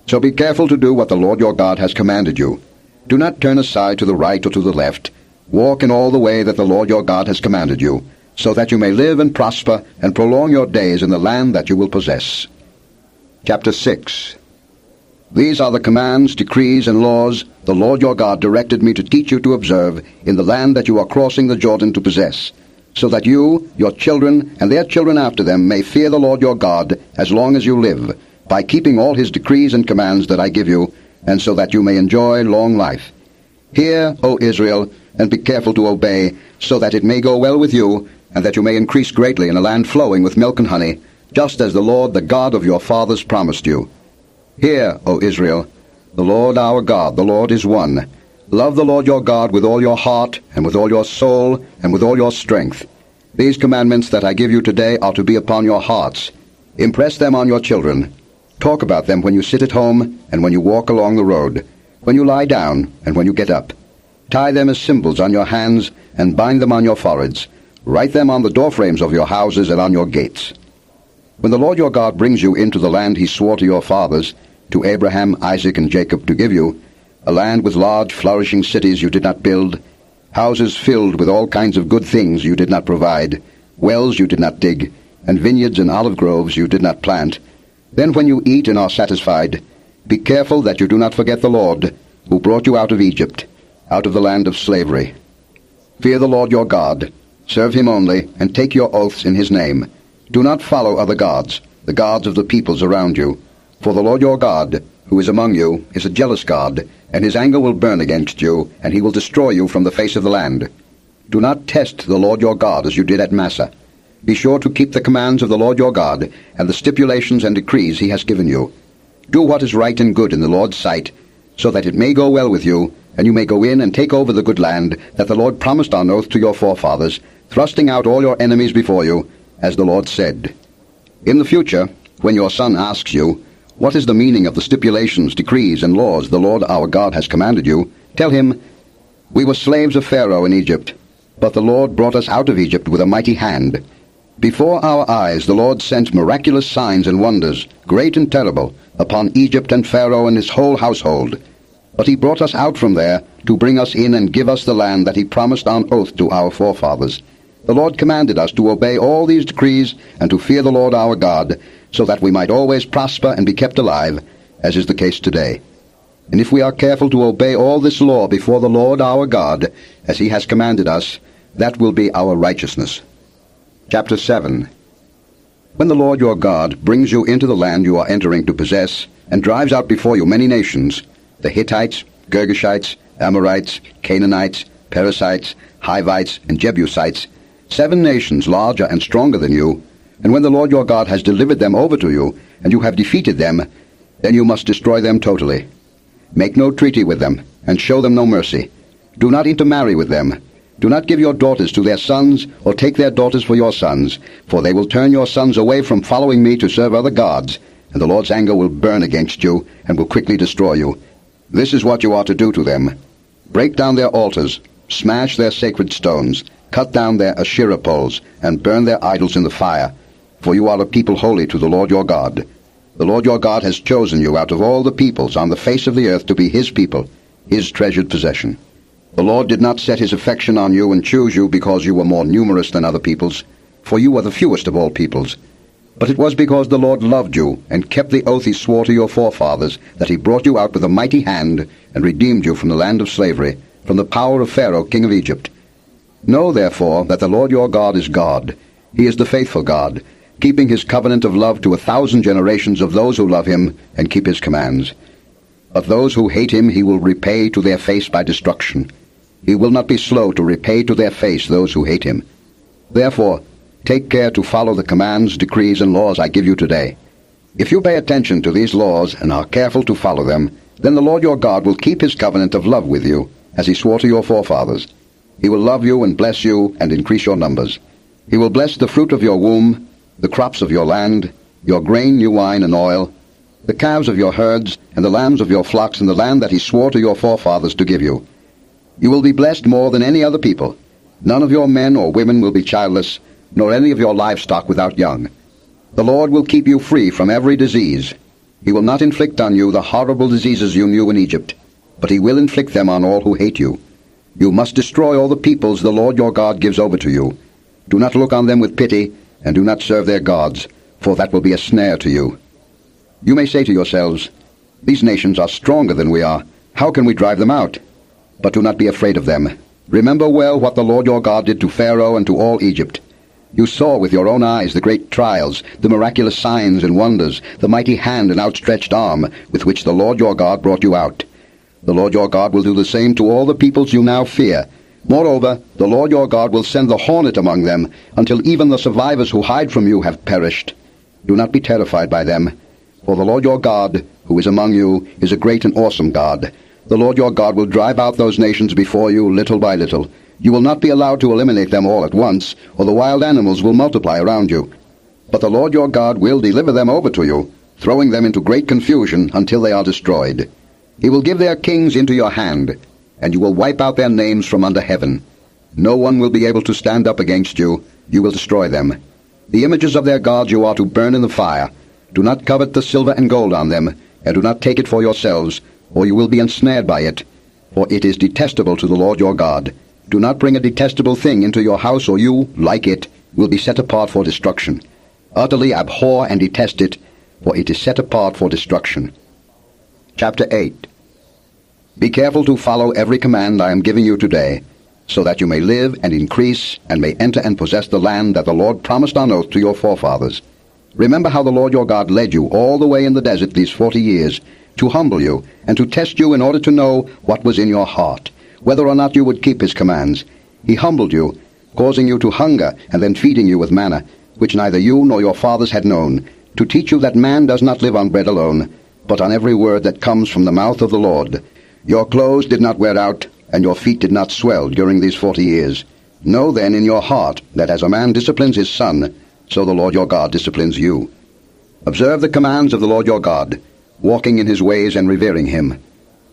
So be careful to do what the Lord your God has commanded you. Do not turn aside to the right or to the left. Walk in all the way that the Lord your God has commanded you, so that you may live and prosper and prolong your days in the land that you will possess. Chapter 6. These are the commands, decrees, and laws the Lord your God directed me to teach you to observe in the land that you are crossing the Jordan to possess, so that you, your children, and their children after them may fear the Lord your God as long as you live, by keeping all his decrees and commands that I give you, and so that you may enjoy long life. Hear, O Israel, and be careful to obey, so that it may go well with you, and that you may increase greatly in a land flowing with milk and honey, just as the Lord, the God of your fathers, promised you. Hear, O Israel, the Lord our God, the Lord is one. Love the Lord your God with all your heart, and with all your soul, and with all your strength. These commandments that I give you today are to be upon your hearts. Impress them on your children. Talk about them when you sit at home, and when you walk along the road, when you lie down, and when you get up. Tie them as symbols on your hands, and bind them on your foreheads. Write them on the doorframes of your houses and on your gates. When the Lord your God brings you into the land he swore to your fathers, to Abraham, Isaac, and Jacob to give you, a land with large flourishing cities you did not build, houses filled with all kinds of good things you did not provide, wells you did not dig, and vineyards and olive groves you did not plant, then when you eat and are satisfied, be careful that you do not forget the Lord, who brought you out of Egypt, out of the land of slavery. Fear the Lord your God, serve him only, and take your oaths in his name. Do not follow other gods, the gods of the peoples around you. For the Lord your God, who is among you, is a jealous God, and his anger will burn against you, and he will destroy you from the face of the land. Do not test the Lord your God as you did at Massah. Be sure to keep the commands of the Lord your God, and the stipulations and decrees he has given you. Do what is right and good in the Lord's sight, so that it may go well with you, and you may go in and take over the good land that the Lord promised on oath to your forefathers, thrusting out all your enemies before you, as the Lord said. In the future, when your son asks you, What is the meaning of the stipulations, decrees, and laws the Lord our God has commanded you? Tell him, We were slaves of Pharaoh in Egypt, but the Lord brought us out of Egypt with a mighty hand. Before our eyes the Lord sent miraculous signs and wonders, great and terrible, upon Egypt and Pharaoh and his whole household. But he brought us out from there to bring us in and give us the land that he promised on oath to our forefathers. The Lord commanded us to obey all these decrees and to fear the Lord our God, so that we might always prosper and be kept alive, as is the case today. And if we are careful to obey all this law before the Lord our God, as he has commanded us, that will be our righteousness. Chapter 7. When the Lord your God brings you into the land you are entering to possess, and drives out before you many nations, the Hittites, Girgashites, Amorites, Canaanites, Perizzites, Hivites, and Jebusites, 7 nations larger and stronger than you, And when the Lord your God has delivered them over to you, and you have defeated them, then you must destroy them totally. Make no treaty with them, and show them no mercy. Do not intermarry with them. Do not give your daughters to their sons, or take their daughters for your sons, for they will turn your sons away from following me to serve other gods, and the Lord's anger will burn against you, and will quickly destroy you. This is what you are to do to them. Break down their altars, smash their sacred stones, cut down their Asherah poles, and burn their idols in the fire, for you are a people holy to the Lord your God. The Lord your God has chosen you out of all the peoples on the face of the earth to be his people, his treasured possession. The Lord did not set his affection on you and choose you because you were more numerous than other peoples, for you were the fewest of all peoples. But it was because the Lord loved you and kept the oath he swore to your forefathers, that he brought you out with a mighty hand and redeemed you from the land of slavery, from the power of Pharaoh, king of Egypt. Know, therefore, that the Lord your God is God. He is the faithful God, keeping his covenant of love to 1,000 generations of those who love him and keep his commands. But those who hate him he will repay to their face by destruction. He will not be slow to repay to their face those who hate him. Therefore, take care to follow the commands, decrees, and laws I give you today. If you pay attention to these laws and are careful to follow them, then the Lord your God will keep his covenant of love with you, as he swore to your forefathers. He will love you and bless you and increase your numbers. He will bless the fruit of your womb, the crops of your land, your grain, new wine, and oil, the calves of your herds, and the lambs of your flocks in the land that he swore to your forefathers to give you. You will be blessed more than any other people. None of your men or women will be childless, nor any of your livestock without young. The Lord will keep you free from every disease. He will not inflict on you the horrible diseases you knew in Egypt, but he will inflict them on all who hate you. You must destroy all the peoples the Lord your God gives over to you. Do not look on them with pity, and do not serve their gods, for that will be a snare to you. You may say to yourselves, these nations are stronger than we are. How can we drive them out? But do not be afraid of them. Remember well what the Lord your God did to Pharaoh and to all Egypt. You saw with your own eyes the great trials, the miraculous signs and wonders, the mighty hand and outstretched arm with which the Lord your God brought you out. The Lord your God will do the same to all the peoples you now fear. Moreover, the Lord your God will send the hornet among them, until even the survivors who hide from you have perished. Do not be terrified by them, for the Lord your God, who is among you, is a great and awesome God. The Lord your God will drive out those nations before you little by little. You will not be allowed to eliminate them all at once, or the wild animals will multiply around you. But the Lord your God will deliver them over to you, throwing them into great confusion until they are destroyed. He will give their kings into your hand, and you will wipe out their names from under heaven. No one will be able to stand up against you. You will destroy them. The images of their gods you are to burn in the fire. Do not covet the silver and gold on them, and do not take it for yourselves, or you will be ensnared by it, for it is detestable to the Lord your God. Do not bring a detestable thing into your house, or you, like it, will be set apart for destruction. Utterly abhor and detest it, for it is set apart for destruction. Chapter 8. Be careful to follow every command I am giving you today, so that you may live and increase, and may enter and possess the land that the Lord promised on oath to your forefathers. Remember how the Lord your God led you all the way in the desert these 40 years, to humble you, and to test you in order to know what was in your heart, whether or not you would keep his commands. He humbled you, causing you to hunger, and then feeding you with manna, which neither you nor your fathers had known, to teach you that man does not live on bread alone, but on every word that comes from the mouth of the Lord. Your clothes did not wear out, and your feet did not swell during these 40 years. Know then in your heart that as a man disciplines his son, so the Lord your God disciplines you. Observe the commands of the Lord your God, walking in his ways and revering him.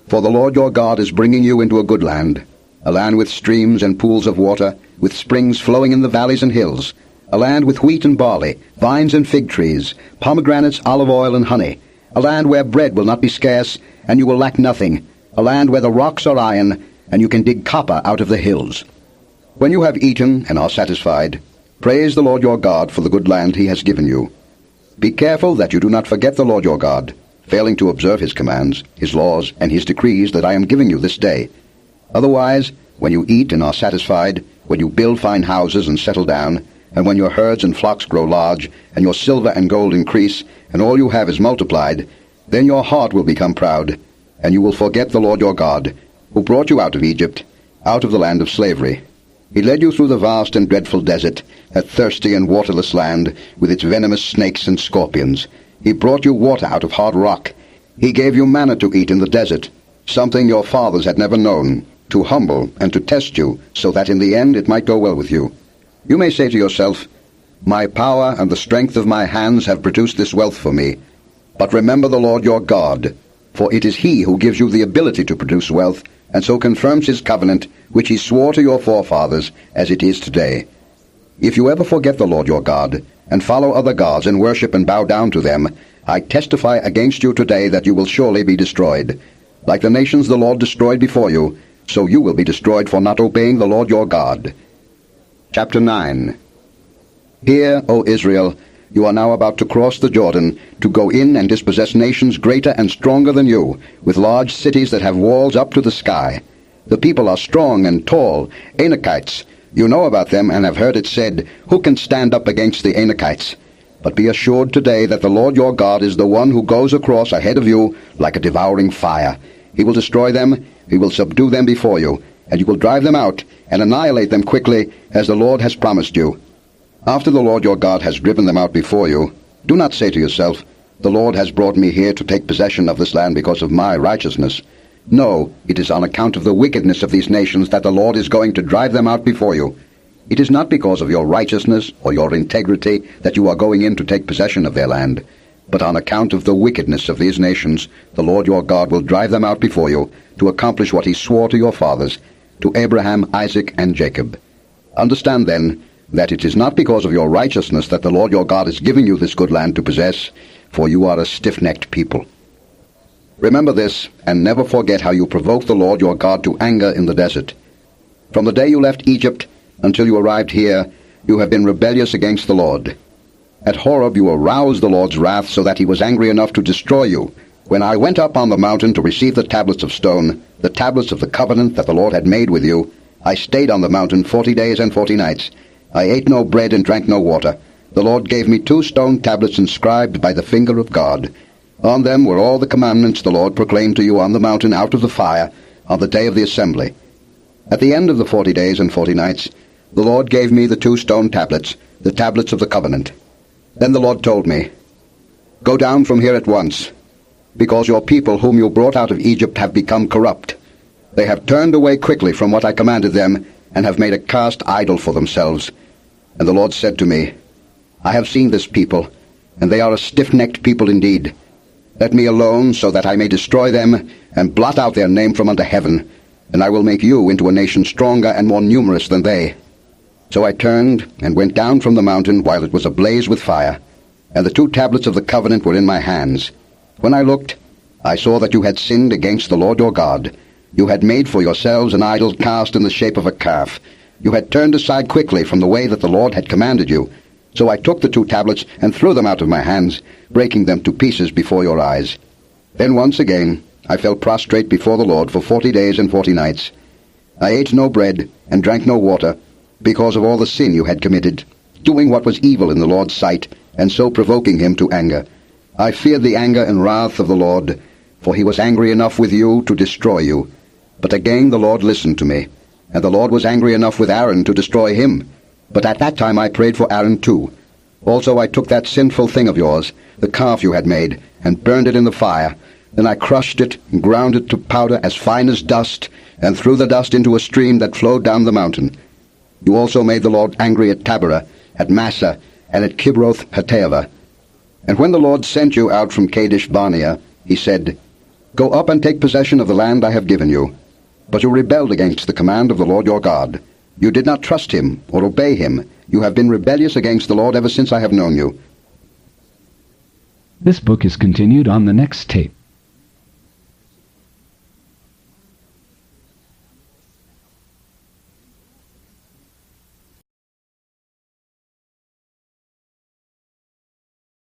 For the Lord your God is bringing you into a good land, a land with streams and pools of water, with springs flowing in the valleys and hills, a land with wheat and barley, vines and fig trees, pomegranates, olive oil, and honey, a land where bread will not be scarce, and you will lack nothing, a land where the rocks are iron, and you can dig copper out of the hills. When you have eaten and are satisfied, praise the Lord your God for the good land he has given you. Be careful that you do not forget the Lord your God, failing to observe his commands, his laws, and his decrees that I am giving you this day. Otherwise, when you eat and are satisfied, when you build fine houses and settle down, and when your herds and flocks grow large, and your silver and gold increase, and all you have is multiplied, then your heart will become proud, and you will forget the Lord your God, who brought you out of Egypt, out of the land of slavery. He led you through the vast and dreadful desert, that thirsty and waterless land, with its venomous snakes and scorpions. He brought you water out of hard rock. He gave you manna to eat in the desert, something your fathers had never known, to humble and to test you, so that in the end it might go well with you. You may say to yourself, "My power and the strength of my hands have produced this wealth for me." But remember the Lord your God, for it is He who gives you the ability to produce wealth, and so confirms His covenant, which He swore to your forefathers, as it is today. If you ever forget the Lord your God, and follow other gods, and worship and bow down to them, I testify against you today that you will surely be destroyed. Like the nations the Lord destroyed before you, so you will be destroyed for not obeying the Lord your God. Chapter 9. Hear, O Israel, you are now about to cross the Jordan, to go in and dispossess nations greater and stronger than you, with large cities that have walls up to the sky. The people are strong and tall, Anakites. You know about them and have heard it said, "Who can stand up against the Anakites?" But be assured today that the Lord your God is the one who goes across ahead of you like a devouring fire. He will destroy them, He will subdue them before you, and you will drive them out and annihilate them quickly, as the Lord has promised you. After the Lord your God has driven them out before you, do not say to yourself, "The Lord has brought me here to take possession of this land because of my righteousness." No, it is on account of the wickedness of these nations that the Lord is going to drive them out before you. It is not because of your righteousness or your integrity that you are going in to take possession of their land, but on account of the wickedness of these nations, the Lord your God will drive them out before you to accomplish what He swore to your fathers, to Abraham, Isaac, and Jacob. Understand then that it is not because of your righteousness that the Lord your God is giving you this good land to possess, for you are a stiff-necked people. Remember this, and never forget how you provoked the Lord your God to anger in the desert. From the day you left Egypt until you arrived here, you have been rebellious against the Lord. At Horeb you aroused the Lord's wrath so that He was angry enough to destroy you. When I went up on the mountain to receive the tablets of stone, the tablets of the covenant that the Lord had made with you, I stayed on the mountain 40 days and 40 nights. I ate no bread and drank no water. The Lord gave me 2 stone tablets inscribed by the finger of God. On them were all the commandments the Lord proclaimed to you on the mountain out of the fire on the day of the assembly. At the end of the 40 days and 40 nights, the Lord gave me the 2 stone tablets, the tablets of the covenant. Then the Lord told me, "Go down from here at once, because your people whom you brought out of Egypt have become corrupt. They have turned away quickly from what I commanded them, and have made a cast idol for themselves." And the Lord said to me, "I have seen this people, and they are a stiff-necked people indeed. Let me alone, so that I may destroy them, and blot out their name from under heaven, and I will make you into a nation stronger and more numerous than they." So I turned and went down from the mountain while it was ablaze with fire, and the 2 tablets of the covenant were in my hands. When I looked, I saw that you had sinned against the Lord your God. You had made for yourselves an idol cast in the shape of a calf. You had turned aside quickly from the way that the Lord had commanded you. So I took the 2 tablets and threw them out of my hands, breaking them to pieces before your eyes. Then once again I fell prostrate before the Lord for 40 days and 40 nights. I ate no bread and drank no water, because of all the sin you had committed, doing what was evil in the Lord's sight, and so provoking Him to anger. I feared the anger and wrath of the Lord, for He was angry enough with you to destroy you. But again the Lord listened to me, and the Lord was angry enough with Aaron to destroy him. But at that time I prayed for Aaron too. Also I took that sinful thing of yours, the calf you had made, and burned it in the fire. Then I crushed it and ground it to powder as fine as dust, and threw the dust into a stream that flowed down the mountain. You also made the Lord angry at Taberah, at Massa, and at Kibroth Hattaavah. And when the Lord sent you out from Kadesh Barnea, He said, "Go up and take possession of the land I have given you." But you rebelled against the command of the Lord your God. You did not trust Him or obey Him. You have been rebellious against the Lord ever since I have known you. This book is continued on the next tape.